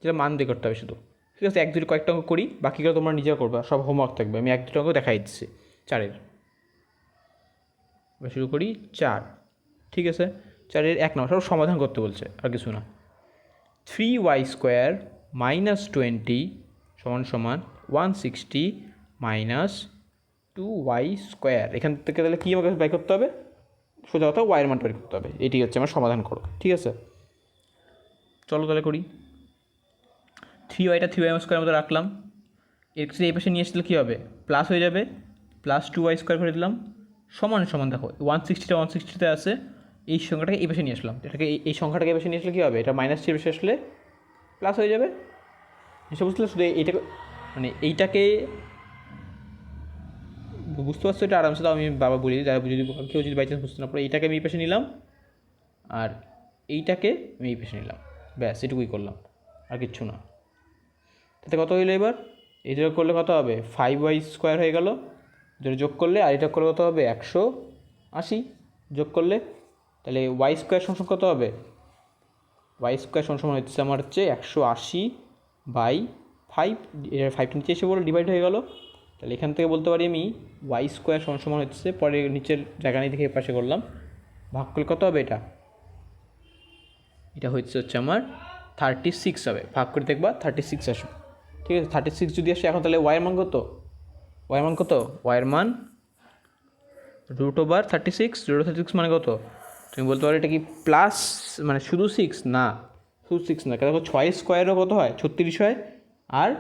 যেটা মান বের করতে হবে শুধু। ঠিক আছে, 1-2 কয়েকটা অঙ্ক করি, বাকিগুলো তোমরা নিজেরা করবা, সব হোমওয়ার্ক থাকবে। আমি 1-2 অঙ্ক দেখাই দিচ্ছি 4-এর। এবার শুরু করি 4। ঠিক আছে, 4-এর 1 নম্বর সব সমাধান করতে বলছে, আর কিছু না। 3y² - 20 সমান সমান 160 - 2y²। এখান থেকে তাহলে কী আমাকে বাই করতে হবে? সোজা কথা ওয়াইয়ের মানটা বের করতে হবে। এটি হচ্ছে আমার সমাধান করো। ঠিক আছে, চলো তাহলে করি। 3y 3y² মতো রাখলাম, এক্স এই পাশে নিয়ে আসলে কী হবে? প্লাস হয়ে যাবে, প্লাস 2y² করে দিলাম, সমান সমান দেখো 160টা 160তে আছে, এই সংখ্যাটাকে এই পাশে নিয়ে আসলাম, এটাকে এই সংখ্যাটাকে এই পাশে নিয়ে আসলে কী হবে? এটা -3 পাশে আসলে প্লাস হয়ে যাবে। এসব বুঝলে শুধু এইটাকে মানে এইটাকে বুঝতে পারছো, এটা আরামসে। তাও আমি বাবা বলি, যারা যদি কেউ যদি বাই চান্স বুঝতে না পারে, এইটাকে আমি এই পাশে নিলাম আর এইটাকে আমি এই পাশে নিলাম, ব্যাস এটুকুই করলাম, আর কিচ্ছু না। তাতে কত হইলো? এবার এটা করলে কত হবে? 5y² হয়ে গেল, যেটা যোগ করলে, আর এটা করলে কত হবে? 180 যোগ করলে, তাহলে y² সমান কত হবে? y² সমান হচ্ছে আমার হচ্ছে 180/5, এটা 5টা নিচে এসে বলো ডিভাইড হয়ে গেল। তাহলে এখান থেকে বলতে পারি আমি y² সমান হচ্ছে, পরে নিচের জায়গা নিয়ে দেখে পাশে করলাম, ভাগ করলে কত হবে? এটা হচ্ছে আমার 36 হবে, ভাগ করে দেখবা 36 আসবে। ঠিক আছে, 36 যদি আসে, এখন তাহলে ওয়াইয়ের মান কত? ওয়াইয়ের মান কত? ওয়াইয়ের মান √36। √36 মানে কত? তুমি বলতে পারো এটা কি প্লাস, মানে শুধু 6 না, শুধু 6 না, দেখো 6² কত হয়? 36 হয়, আর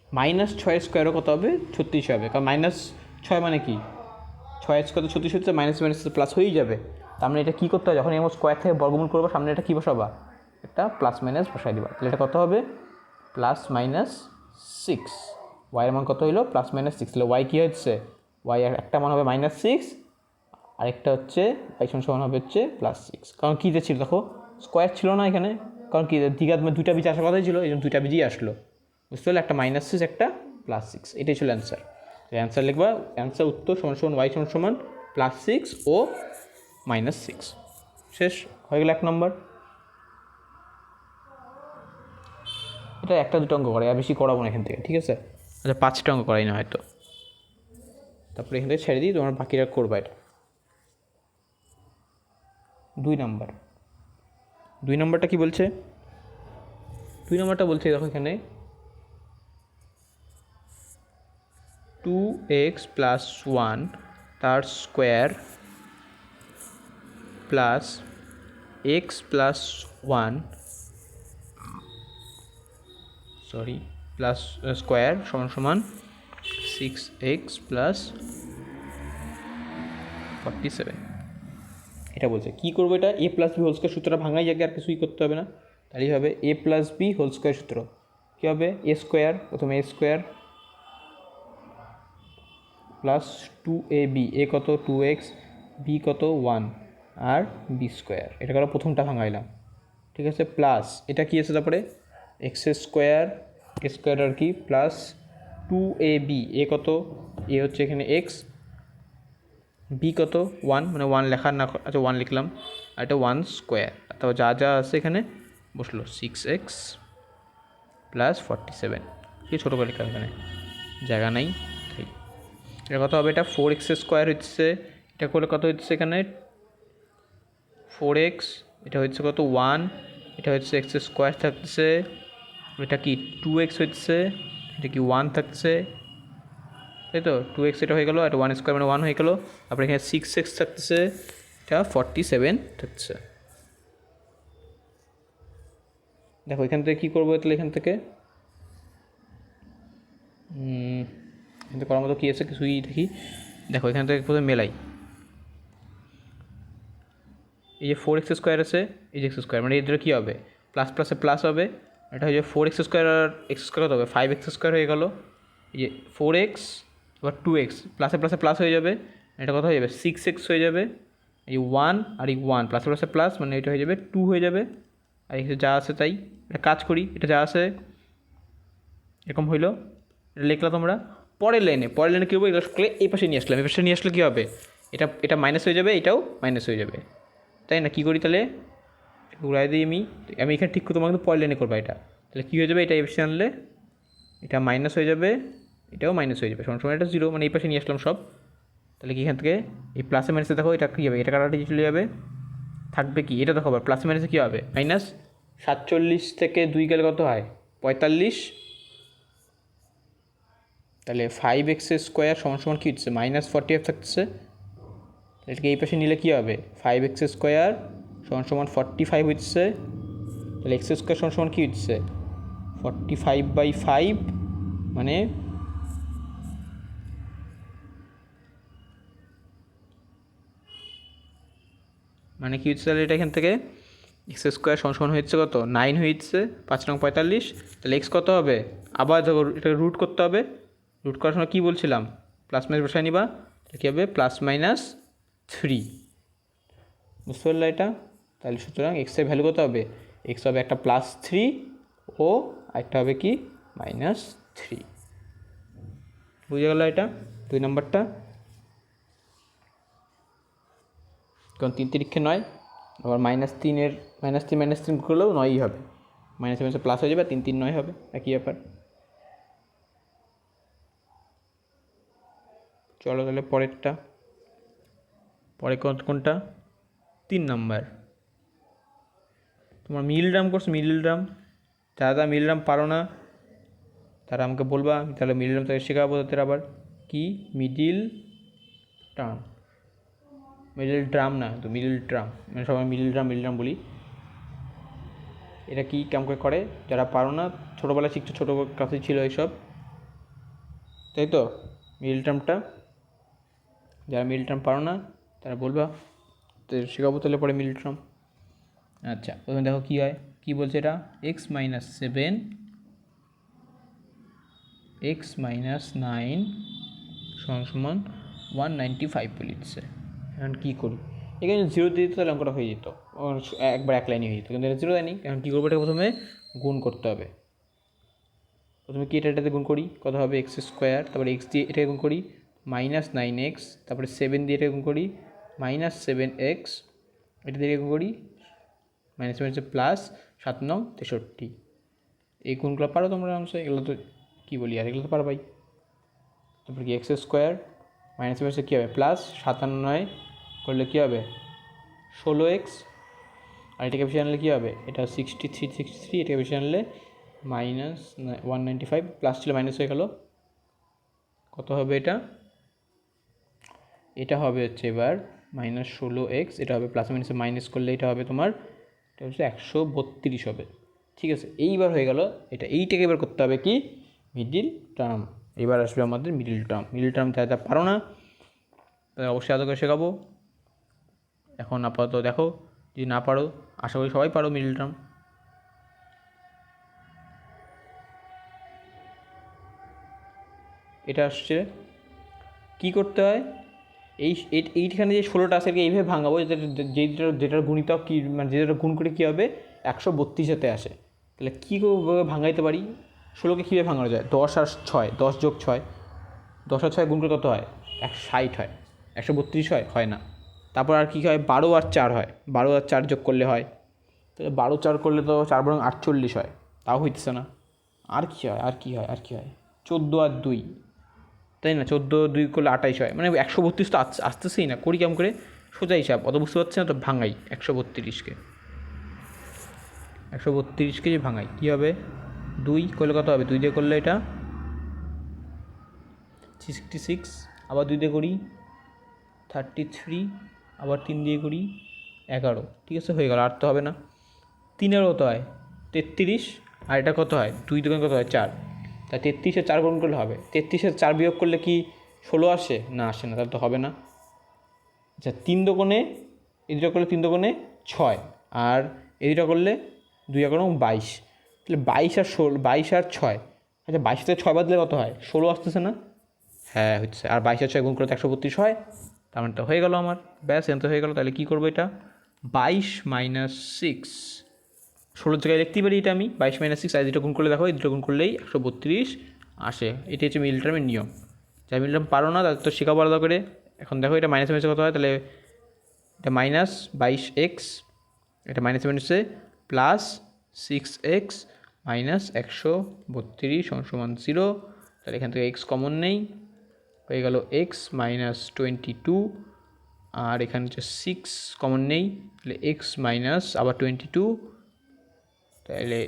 -6² কত হবে? 36 হবে, কারণ -6 মানে কি? 6² তো 36 হচ্ছে, মাইনাস প্লাস হয়েই যাবে। তার মানে এটা কী করতে হয়? যখন এমন স্কোয়ার থেকে বর্গমূল করবো, সামনে এটা কী বসাবা? একটা প্লাস মাইনাস বসাই দিবা। তাহলে এটা কত হবে? +-6। ওয়াইয়ের মান কত হইলো? +-6। তাহলে ওয়াই কী হচ্ছে? ওয়াই একটা মান হবে -6, আরেকটা হচ্ছে ওয়াই সমান হবে হচ্ছে +6। কারণ কীতে ছিল দেখো, স্কোয়ার ছিল না এখানে, কারণ কি দ্বিঘাত দুইটা বীজ আসার কথাই ছিল, এই জন্য দুইটা বীজই আসলো, বুঝতে পারলে? একটা -6 একটা +6, এটাই ছিল অ্যান্সার। অ্যান্সার লিখবা, অ্যান্সার উত্তর সমান ওয়াই সমান +6 ও -6। শেষ হয়ে গেল 1 নম্বর। এটা 1-2 অঙ্ক করে, আর বেশি করাবো না এখান থেকে। ঠিক আছে, আচ্ছা 5টা অঙ্ক করাই না হয়তো, তারপরে এখান থেকে ছেড়ে দিই, তোমার বাকিরা করবা। এটা 2 নম্বর। 2 নম্বরটা কী বলছে? 2 নম্বরটা বলছে দেখো এখানে 2x + 1 তার square plus x + 1 plus square সমান 6x + 47। এটা বলছে কী করবো? এটা a + b হোল স্কোয়ার সূত্রটা ভাঙাই যাকে, আর কিছুই করতে হবে না। তাহলেই হবে a + b হোল স্কোয়ার সূত্র কী হবে? a², প্রথমে a² প্লাস 2ab, a কত? 2x, b কত? 1, আর b²। এটা করে প্রথমটা ভাঙাইলাম। ঠিক আছে, প্লাস এটা কী আছে তারপরে? x² আর কি, প্লাস 2ab, a কত? a হচ্ছে এখানে x, b কত? 1, মানে 1 লেখার না, আচ্ছা 1 লিখলাম, আর এটা 1², তারপর যা যা আছে এখানে বসলো, 6x + 47। কি ছোটো করে লিখলাম, এখানে জায়গা নাই। এটা কত হবে? এটা 4x² হচ্ছে, এটা করলে কত হচ্ছে এখানে? 4x, এটা হচ্ছে কত? 1, এটা হচ্ছে x² থাকছে, এটা কি 2x হচ্ছে, এটা কি 1 থাকছে, তাই তো? 2x এটা হয়ে গেলো, এটা 1² মানে 1 হয়ে গেলো, তারপরে এখানে 6x থাকছে, এটা 47 থাকছে। দেখো এখান থেকে কী করবো? তাহলে এখান থেকে কিন্তু করার মতো কী আছে কিছুই দেখি। দেখো এখান থেকে প্রথমে মেলাই, এই যে 4x² আছে, এই যে x², মানে এদের কী হবে, প্লাস প্লাসে প্লাস হবে। এটা হয়ে যাবে 4x² আর x² কত হবে, 5x² হয়ে গেল। এই যে 4x আবার 2x, প্লাসে প্লাসে প্লাস হয়ে যাবে, এটা কত হয়ে যাবে 6x হয়ে যাবে। এই 1 আর এই 1 প্লাসে প্লাসে প্লাস, মানে এটা হয়ে যাবে 2 হয়ে যাবে। আর এখানে যা আছে তাই, এটা কাজ করি, এটা যা আছে এরকম হইলো, এটা লিখলা তোমরা। পরের লাইনে কী হবে, এটা এই পাশে নিয়ে আসলাম, এই পাশে নিয়ে আসলে কী হবে, এটা মাইনাস হয়ে যাবে, এটাও মাইনাস হয়ে যাবে, তাই না? কী করি তাহলে, ঘুরাই দিই আমি এখানে ঠিক তোমাকে কিন্তু পরের লাইনে করবো এটা। তাহলে কী হয়ে যাবে, এটা এই পাশে আনলে এটা মাইনাস হয়ে যাবে, এটাও মাইনাস হয়ে যাবে, সমান সমান এটা 0, মানে এই পাশে নিয়ে আসলাম সব। তাহলে কি এখান থেকে এই প্লাসে মাইনাসে দেখো এটা কী হবে, এটা কাটাকাটি চলে যাবে, থাকবে কি, এটা দেখো আবার প্লাসে মাইনাসে কী হবে, মাইনাস 47 থেকে 2 গেলে কত হয় 45। তাহলে 5x² সমান সমান কী হচ্ছে, -45 থাকছে। এটাকে এই পাশে নিলে কী হবে, 5x² সমান সমান 45 হচ্ছে। তাহলে x² সমান সমান কী হচ্ছে 45/5, মানে কী হচ্ছে, তাহলে এটা এখান থেকে x² সমান সমান হচ্ছে কত 9 হচ্ছে, 5 নং 45। তাহলে x কত হবে, আবার দেখো এটাকে রুট করতে হবে, রুট করার সময় কী বলছিলাম, প্লাস মাইনাস বসায় নিবা, কী হবে +-3, বুঝতে পারলে এটা। তাহলে সুতরাং এক্সের ভ্যালু কত হবে, এক্স হবে একটা +3 ও একটা হবে কি -3, বুঝে গেল এটা 2 নম্বরটা। কারণ 3 তিরিক্ষে 9, আবার -3 করলেও 9ই হবে, মাইনাস মাইনাসে প্লাস হয়ে যাবে, 3 3 9 হবে, একই ব্যাপার। চলো তাহলে পরেরটা, পরে কোনটা 3 নাম্বার, তোমার middle term course, middle term, যারা মিডল টার্ম পারো না তারা আমাকে বলবা, তাহলে মিডল টার্ম তাকে শেখাবো তাদের। আবার কি মিডল টার্ম, মিডল টার্ম না তো মিডল টার্ম, মানে সবাই মিডল টার্ম বলি। এটা কি কেমন করে যারা পারো না, ছোটোবেলায় শিখছো, ছোটো ক্লাসে ছিল এইসব, তাই তো। মিডল টার্মটা যারা মিডল টার্ম পারো না তারা বলবা, তো শেখাবো তাহলে পরে মিডল টার্ম। আচ্ছা প্রথমে দেখো কী হয়, কী বলছে এটা, x-7 x-9 সমান 195 বলে দিচ্ছে। এখন কী করি, এখানে 0 দিয়ে দিত তাহলে অঙ্কটা হয়ে যেত, একবার এক লাইনে হয়ে যেত, কিন্তু এটা 0 দেয়নি। এখন কী করবো, এটা প্রথমে গুণ করতে হবে। প্রথমে কি এটাতে গুণ করি, কত হবে x², তারপরে x দিয়ে এটাকে গুণ করি -9x, তারপরে 7 দিয়ে এটা গুণ করি -7x, এটা দিয়ে গুণ করি +7 9 63। এই গুণগুলো পারো তোমরা আরামসে, এগুলো তো কী বলি আর, এগুলো তো পারবাই। তারপরে কি x² মাইনাসে কী হবে +97 করলে কী হবে 16x, আর এটাকে বেশি আনলে কী হবে, এটা 63, এটাকে বেশি আনলে -195, প্লাস ছিল মাইনাস হয়ে গেল, কত হবে এটা হবে হচ্ছে এবার -16x, এটা হবে প্লাস মাইনাসে মাইনাস করলে এটা হবে তোমার, এটা হচ্ছে 132 হবে। ঠিক আছে, এইবার হয়ে গেল এটা, এইটাকে এবার করতে হবে কি মিডিল টার্ম। এবার আসবে আমাদের মিডিল টার্ম যা যা পারো না তাহলে অবশ্যই আদৌ করে শেখাবো। এখন আপাতত দেখো, যদি না পারো, আশা করি সবাই পারো মিডিল টার্ম। এটা আসছে কী করতে হয়, এইখানে যে 16টা আছে এইভাবে ভাঙাবো, যেটার গুণিতক কী, মানে যেটা গুণ করে কী হবে 132-তে আসে। তাহলে কী ভাঙাইতে পারি, 16কে কীভাবে ভাঙানো যায়, 10 আর 6, 10 যোগ 6, 10 আর 6 গুণ করে কত হয় 160 হয়, 132 হয় না। তারপর আর কী হয়, 12 আর 4 হয়, 12 আর 4 যোগ করলে হয়, তাহলে 12 4 করলে তো 4 বরং 48 হয়, তাও হইতেছে না। আর কী হয় 14 আর 2, তাই না, 14 2 করলে 28 হয়, মানে 132 তো আসতেছেই না, করি কেমন করে, সোজা হিসাব, অত বুঝতে পারছি না তো, ভাঙাই 132কে যে ভাঙাই কী হবে, 2 করলে কত হবে, 2 দিয়ে করলে এটা 66, আবার 2 দিয়ে করি 33, আবার 3 দিয়ে করি 11, ঠিক আছে হয়ে গেল, আর তো হবে না। 3 কত হয় 33, আর এটা কত হয় 2 দোকান কত হয় 4, তা 33 4 গুণ করলে হবে। 33 4 বিয়োগ করলে কি 16 আসে? না আসে না, তাহলে তো হবে না। আচ্ছা 3 দোকানে এই দুটো করলে 3 দোকানে 6, আর এই দুটো করলে 2 এগারো 22, তাহলে 22 আর 6। আচ্ছা 22 থেকে 6 বাদ দিলে কত হয়? 16 আসতেছে না? হ্যাঁ হচ্ছে। আর 22 আর 6 গুণ করলে 132 হয়। তার মানে তো হয়ে গেল আমার, ব্যাস এত হয়ে গেল। তাহলে কী করবো এটা? 22 - 6, 16 জায়গায় লিখতেই পারি এটা আমি। 22 - 6 আর দুটো গুণ করলে দেখো এই দুটো গুণ করলেই 132 আসে। এটি হচ্ছে মিডল টার্মের নিয়ম। যাই মিডল টার্ম পারো না তাদের তো শেখাবো আলাদা করে। এখন দেখো এটা মাইনাস মাইনাসে কত হয়, তাহলে এটা -22x, এটা -7 প্লাস 6x মাইনাস 132 সমান 0। তাহলে এখান থেকে x কমন নেই, হয়ে গেল x -22, আর এখানে হচ্ছে 6 কমন নেই, তাহলে x মাইনাস আবার 22, তাহলে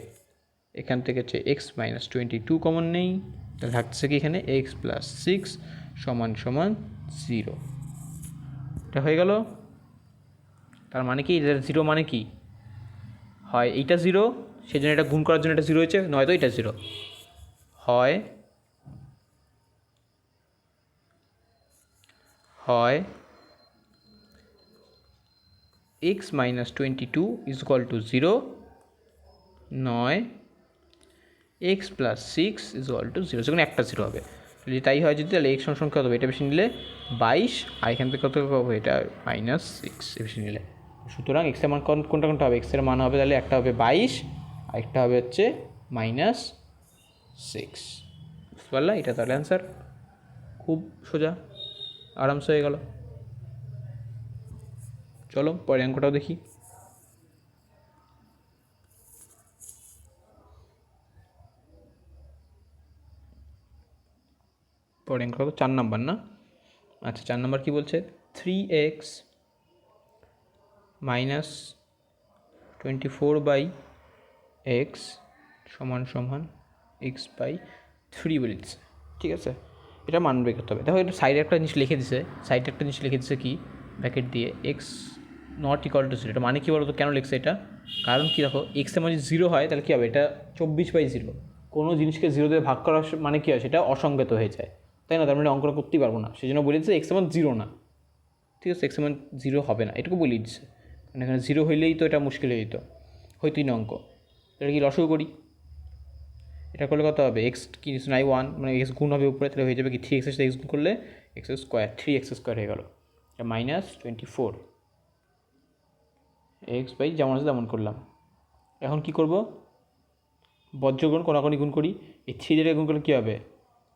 এখান থেকে হচ্ছে x -22 কমন নেই, তাহলে থাকছে কি এখানে x + 6 সমান 0। এটা হয়ে গেল। তার মানে কি এটা 0 মানে কি হয়? এইটা 0, সেই জন্য এটা গুণ করার জন্য এটা 0 হয়েছে, নয়তো এটা 0 হয়। x -22 = 0, নয় x + 6 = 0, সেখানে একটা 0 হবে। যদি তাই হয় যদি, তাহলে x সংখ্যা কত হবে? এটা বেশি নিলে 22, আর এখান থেকে কত হবে? এটা -6 বেশি নিলে। সুতরাং x এর মান কোনটা হবে? x এর মান হবে তাহলে একটা হবে 22, আর একটা হবে হচ্ছে -6। বুঝতে পারলা? এটা তাহলে অ্যান্সার। খুব সোজা, আরামসে হয়ে গেল। চলো পরের অঙ্কটাও দেখি। পরের অঙ্কটা তো 4 নাম্বার না? আচ্ছা 4 নাম্বার কী বলছে? 3x - 24/x সমান x/3 বলেছে। ঠিক আছে, এটা মান বের করতে হবে। দেখো এটা সাইডে একটা জিনিস লিখে দিছে, কি ব্র্যাকেট দিয়ে x ≠ = 0। এটা মানে কী বলতো? কেন লিখছে এটা? কারণ কি দেখো, এক্স এর মানে যদি 0 হয় তাহলে কী হবে? এটা 24/0। কোনো জিনিসকে 0 দিয়ে ভাগ করা মানে কী হয়? সেটা অসংজ্ঞাত হয়ে যায়, তাই না? তার মানে অঙ্কটা করতেই পারবো না। সেই জন্য বলেছে এক্স এর মান 0 না। ঠিক আছে, এক্স এর মান 0 হবে না, এটুকু বলে দিচ্ছে। কারণ এখানে 0 হইলেই তো এটা মুশকিল হয়ে যেত, হইতই না অঙ্ক। এটা কি লসাগু করি? এটা করলে কত হবে? এক্স কি নাই 1, মানে এক্স গুণ হবে উপরে, তাহলে হয়ে যাবে কি 3x এর সাথে এক্স গুণ করলে x², 3x² হয়ে গেল। এটা -24 এক্স বাই যেমন আছে তেমন করলাম। এখন কি করব? বজ্রগুণ কোনাকুনি গুণ করি। এই 3 দিয়ে গুণ করলে কী হবে?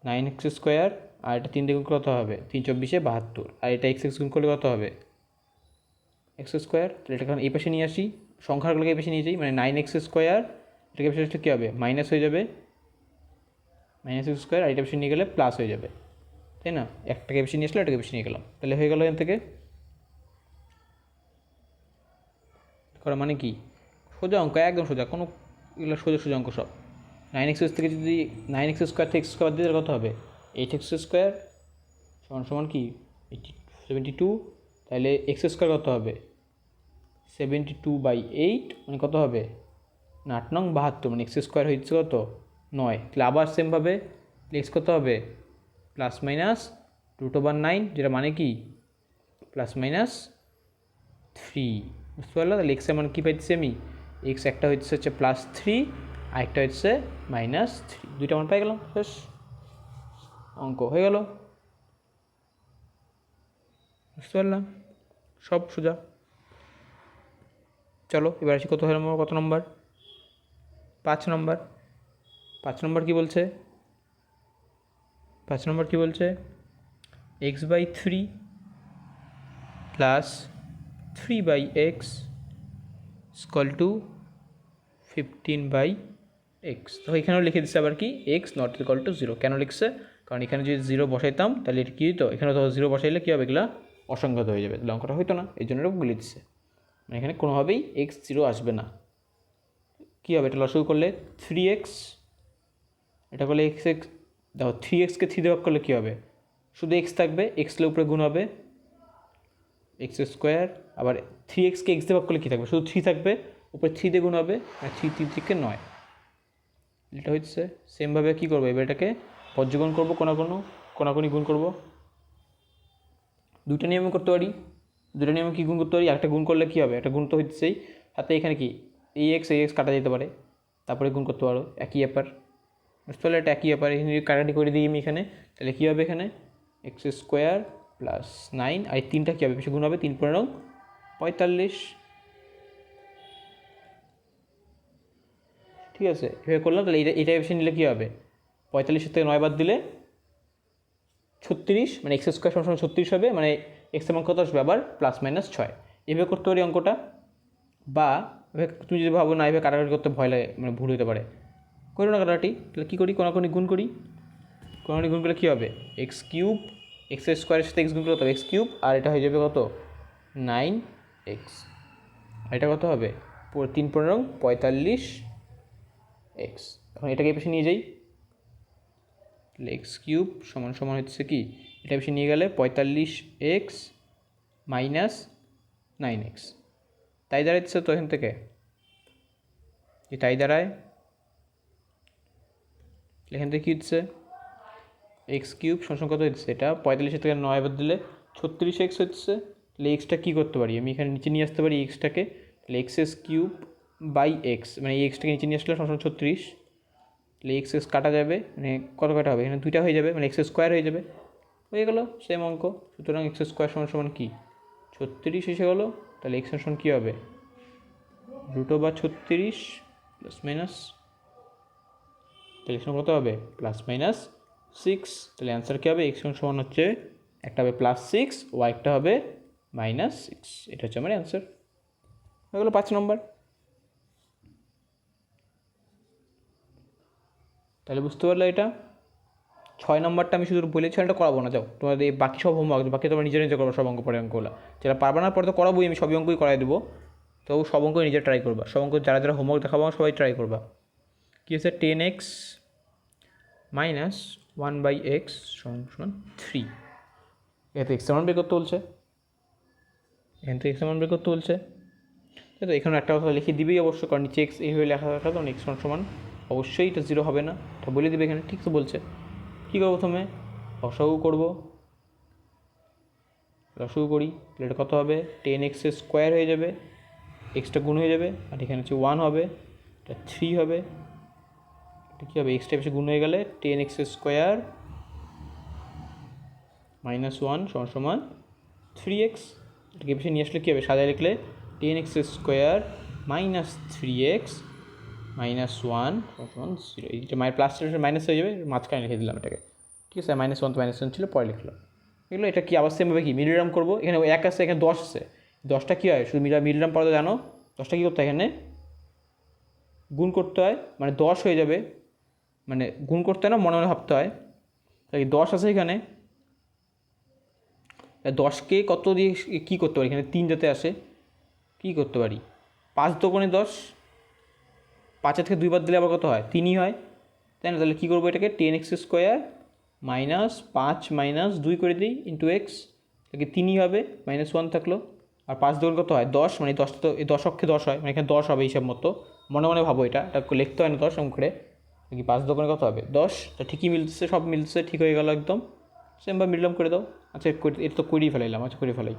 9x², আর এটা 3 দিয়ে গুণ করলে কত হবে? 3 × 24 = 72, আর এটা x গুণ করলে কত হবে? x²। তাহলে এটা এই পাশে নিয়ে আসি, সংখ্যাগুলোকে এই পাশে নিয়ে যাই, মানে 9x², এটাকে পাশে আসলে কী হবে? মাইনাস হয়ে যাবে, -x², আর এটা পাশে নিয়ে গেলে প্লাস হয়ে যাবে, তাই না? একটাকে বেশি নিয়ে আসলে এটাকে বেশি নিয়ে গেলাম, তাহলে হয়ে গেল এখান থেকে। করা মানে কি? সোজা অঙ্ক, একদম সোজা, কোনো এগুলো সোজা অঙ্ক সব। 9x থেকে যদি 9x² থেকে x² বাদ দিলে কত হবে? 8x² সমান কি 72, তাহলে x² কত হবে? 72/8, মানে কত হবে? না 8 নং 72, মানে x² হচ্ছে কত? 9। তাহলে আবার সেমভাবে x কত হবে? ±√9, যেটা মানে কি +-3। বুঝতে পারলো? তাহলে এক্স এর মান কী পাইছি আমি? এক্স একটা হচ্ছে +3, আর একটা হচ্ছে -3, দুইটা মান পাই গেলাম, শেষ, অঙ্ক হয়ে গেল। বুঝতে পারলাম? সব সোজা। চলো এবার আসি কত নম্বর? 5 নম্বর। 5 নম্বর কী বলছে? 5 নম্বর কী বলছে? x/3 + 3/x = 15/x। তো এখানেও লিখে দিচ্ছে আবার কি x ≠ 0। কেন লিখছে? কারণ এখানে যদি 0 বসাইতাম তাহলে এটা কী হতো? এখানে তো 0 বসাইলে কী হবে? এগুলো অসংখ্যাত হয়ে যাবে, তাহলে অঙ্কটা হইতো না। এই জন্য এটা বলে দিচ্ছে, মানে এখানে কোনোভাবেই x 0 আসবে না। কী হবে? এটা লসাগু করলে 3x, এটা করলে x দেখো 3xকে 3 দিয়ে ভাগ করলে কী হবে? শুধু x থাকবে, x এর উপরে গুণ হবে x², আবার 3xকে x দিয়ে ভাগ করলে কী থাকবে? শুধু 3 থাকবে, উপরে 3 দিয়ে গুণ হবে, আর 3 × 3 = 9। এটা হচ্ছে সেমভাবে কী করবো, এবার এটাকে পর্যগুণ করবো, কোনাকুনি গুণ করবো। দুটো নিয়মে করতে পারি, দুটো নিয়মে কী গুণ করতে পারি, একটা গুণ করলে কী হবে, একটা গুণ তো হচ্ছেই, হাতে এখানে কি এই এক্স কাটা যেতে পারে, তারপরে গুণ করতে পারো, একই ব্যাপার। বুঝতে পারলে এটা একই ব্যাপার। এখানে কাটাটি করে দিই আমি এখানে, তাহলে কী হবে এখানে এক্স স্কোয়ার প্লাস 9, আর এই তিনটা কী হবে, বেশি গুণ হবে, 3 × 45। ঠিক আছে, এভাবে করলাম। তাহলে এটা বেশি নিলে কী হবে, 45 থেকে 9 বাদ দিলে 36, মানে এক্স স্কোয়ার সমান 36 হবে, মানে এক্স এর মান কত আসবে আবার ±6। এভাবে করতে পারি অঙ্কটা। বা তুমি যদি ভাবো না এভাবে কাটাকাটি করতে ভয় লাগে, মানে ভুল হতে পারে, করো না কাটাকাটি। তাহলে কী করি, কোনাকুনি গুণ করি। কোনাকুনি গুণ করলে কী হবে, x³ এক্স স্কোয়ারের সাথে এক্স গুণ করতে হবে x³ আর এটা হয়ে যাবে কত 9x, আর এটা কত হবে 3 × 45x। এখন এটাকে পেছনে নিয়ে যাই, তাহলে x³ সমান হচ্ছে কি, এটা পেছনে নিয়ে গেলে 45x - 9x, তাই দাঁড়াচ্ছে তো এখান থেকে, তাই দাঁড়ায়। এখান থেকে কী হচ্ছে, x³ সমান কত হচ্ছে, এটা 45 থেকে 9 বাদ দিলে 36x হচ্ছে। তাহলে এক্সটা কী করতে পারি, আমি এখানে নিচে নিয়ে আসতে পারি এক্সটাকে, তাহলে x³/x, মানে এই এক্সটাকে নিচে নিয়ে আসলে সমান 36। তাহলে x কাটা যাবে, মানে কত কাটা হবে, এখানে 2টা হয়ে যাবে, মানে x² হয়ে যাবে, হয়ে গেল সেম অঙ্ক। সুতরাং x² সমান কি 36 এসে গেলো। তাহলে x সমান কী হবে, √36 ±, তাহলে x কত হবে +/6। তাহলে অ্যান্সার কী হবে, x সমান হচ্ছে একটা হবে +6, y একটা হবে -6। এটা হচ্ছে আমার অ্যান্সার, হয়ে গেলো 5 নম্বর। তাহলে বুঝতে পারলে এটা 6 নম্বরটা আমি শুধু বলেছি, এটা করাবো না, যাও তোমাদের বাকি সব হোমওয়ার্ক, বাকি তোমরা নিজে নিজে করবো সব অঙ্ক, পরে অঙ্কগুলো যেটা পারবে না পরে তো করাবোই, আমি সবই অঙ্কই করাই দেবো। তো সব অঙ্ক নিজে ট্রাই করবা, সব অঙ্ক যারা যারা হোমওয়ার্ক দেখাবো সবাই ট্রাই করবা। কী আছে 10x - 1/x = 3, এতে এক্স এর মান বের করতে বলছে, এখান থেকে এক্স এর মান বের করতে বলছে। তো এখানে একটা কথা লিখে দিবেই অবশ্যই, কারণ নিচে এক্স এইভাবে লেখা থাকা, তখন এক্স সমান অবশ্যই এটা 0 হবে না, এটা বলে দিবে এখানে, ঠিক তো বলছে। কী করবো প্রথমে, লসাগু করবো, লসাগু করি, তাহলে এটা কত হবে 10x² হয়ে যাবে, এক্সটা গুণ হয়ে যাবে, আর এখানে হচ্ছে 1 হবে, এটা 3 হবে। এটা কী হবে, এক্সটা বেশি গুণ হয়ে গেলে 10x² - 1 = 3x। এটাকে বেশি নিয়ে আসলে কী হবে, সাজায় লিখলে 10x² - 3x - 1 = 0। এইটা প্লাস মাইনাস হয়ে যাবে, মাঝখানে লিখে দিলাম এটাকে, ঠিক আছে। -1 তো -1 ছিল, পরে লিখলাম এগুলো। এটা কি আবার সেমভাবে কি মিলিগ্রাম করবো, এখানে 1 আছে, এখানে 10 আছে, 10টা কী হয় শুধু মিলিগ্রাম পড়া জানো, 10টা কী করতে হয় এখানে গুণ করতে হয়, মানে 10 হয়ে যাবে, মানে গুণ করতে হয় না, মনে মনে ভাবতে হয়। তাই 10 আছে এখানে, 10কে কত দিয়ে কী করতে পারি, এখানে 3 যাতে আসে, কী করতে পারি 5 × 10, 5 থেকে 2 বাদ দিলে আবার কত হয় 3ই হয়, তাই না। তাহলে কী করবো, এটাকে 10x² - 5 - 2 করে দিই ইন্টু এক্স, এটাকে 3ই হবে, -1 থাকলো। আর 5 2 কত হয় 10, মানে 10 তো এই 10 অক্ষে 10 হয়, মানে এখানে 10 হবে হিসাব মতো, মনে মনে ভাবো, এটা লিখতে হয় না 10 অঙ্কে, কি 5 2 কত হবে 10, তা ঠিকই মিলছে, সব মিলছে, ঠিক হয়ে গেল একদম। সেমভাবে মিললাম করে দাও। আচ্ছা এটা তো করেই ফেলাইলাম, আচ্ছা করে ফেলাই,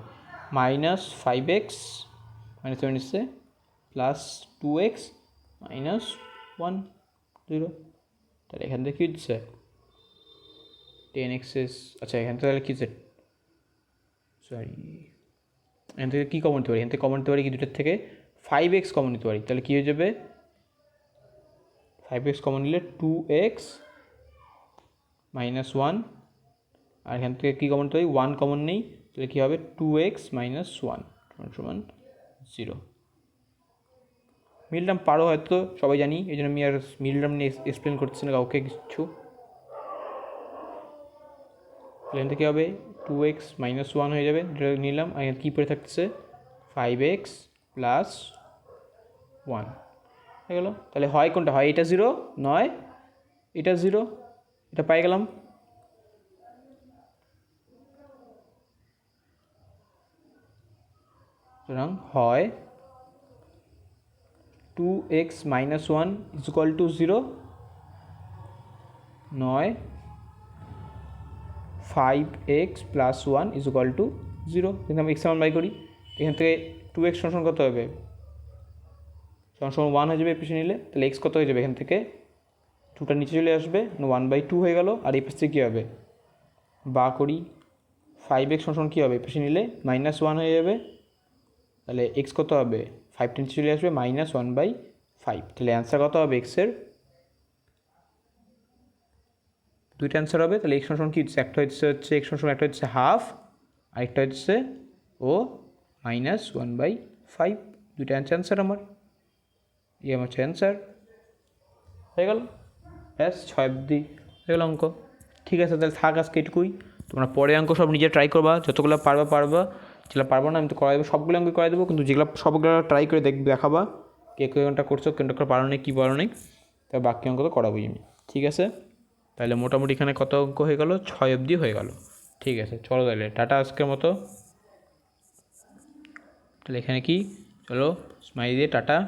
-5x -7 এসছে +2x - 1 0। তাহলে এখান থেকে কী হচ্ছে 10x, আচ্ছা এখান থেকে তাহলে কী হচ্ছে, সরি এখান থেকে কী কমন নিতে পারি, এখান থেকে কমন নিতে পারি কি, দুটোর থেকে 5x কমন নিতে পারি, তাহলে কী হয়ে যাবে 5x কমন নিলে 2x - 1, আর এখান থেকে কী কমন নিতে পারি 1 কমন নেই, তাহলে কী হবে 2x - 1 = 0। মিলটার্ম পারো হয়তো সবাই জানি, এই জন্য আমি আর মিলটার্ম নিয়ে এক্সপ্লেন করছি না কাউকে কিছু। এখান থেকে হবে 2x - 1 হয়ে যাবে, যেটা নিলাম, আর এখানে কী পড়ে থাকছে 5x + 1 হয়ে গেলো। তাহলে হয় কোনটা, হয় এটা 0, নয় এটা 0, এটা পাই গেলাম। সুতরাং হয় 2x - 1 = 0, 9 5x plus 1 is equal to 0। কিন্তু আমি এক্স মান বাই করি, এখান থেকে 2x সমান কত হবে, সমান 1 হয়ে যাবে এই পাশে নিলে, তাহলে এক্স কত হয়ে যাবে, এখান থেকে 2টা নিচে চলে আসবে, 1/2 হয়ে গেল। আর এই পাশ থেকে কী হবে, বা করি 5x সমান কী হবে, এই পাশে নিলে -1 হয়ে যাবে, তাহলে এক্স কত হবে, 5টা নিচে চলে আসবে, -1/5। তাহলে অ্যান্সার কত হবে এক্সের, দুইটা অ্যান্সার হবে। তাহলে এক্স সমান কী হচ্ছে, একটা হচ্ছে এক্স সমান একটা হচ্ছে হাফ, আরেকটা হচ্ছে ও -1/5। দুইটা অ্যান্সার আমার, এই আমার হচ্ছে অ্যান্সার হয়ে গেল। ব্যাস 6 অবধি হয়ে গেল অঙ্ক। ঠিক আছে, তাহলে থাক আজকে এটুকুই। তোমরা পরে অঙ্ক সব নিজে ট্রাই করবা, যতগুলো পারবা। যেগুলো পারবো না আমি তো করাই দেবো, সবগুলো অঙ্ক করাই দেবো, কিন্তু যেগুলো সবগুলো ট্রাই করে দেখাবা কে কোনটা করছো, কোনটা করে পারো নেই, কী পারো নেই, তা বাকি অঙ্ক তো করাবোই আমি। ঠিক আছে, তাহলে মোটামুটি এখানে কত অঙ্ক হয়ে গেল, 6 অবধি হয়ে গেল। ঠিক আছে, চলো তাহলে টাটা আজকের মতো। তাহলে এখানে কি, চলো স্মাইল দিয়ে টাটা।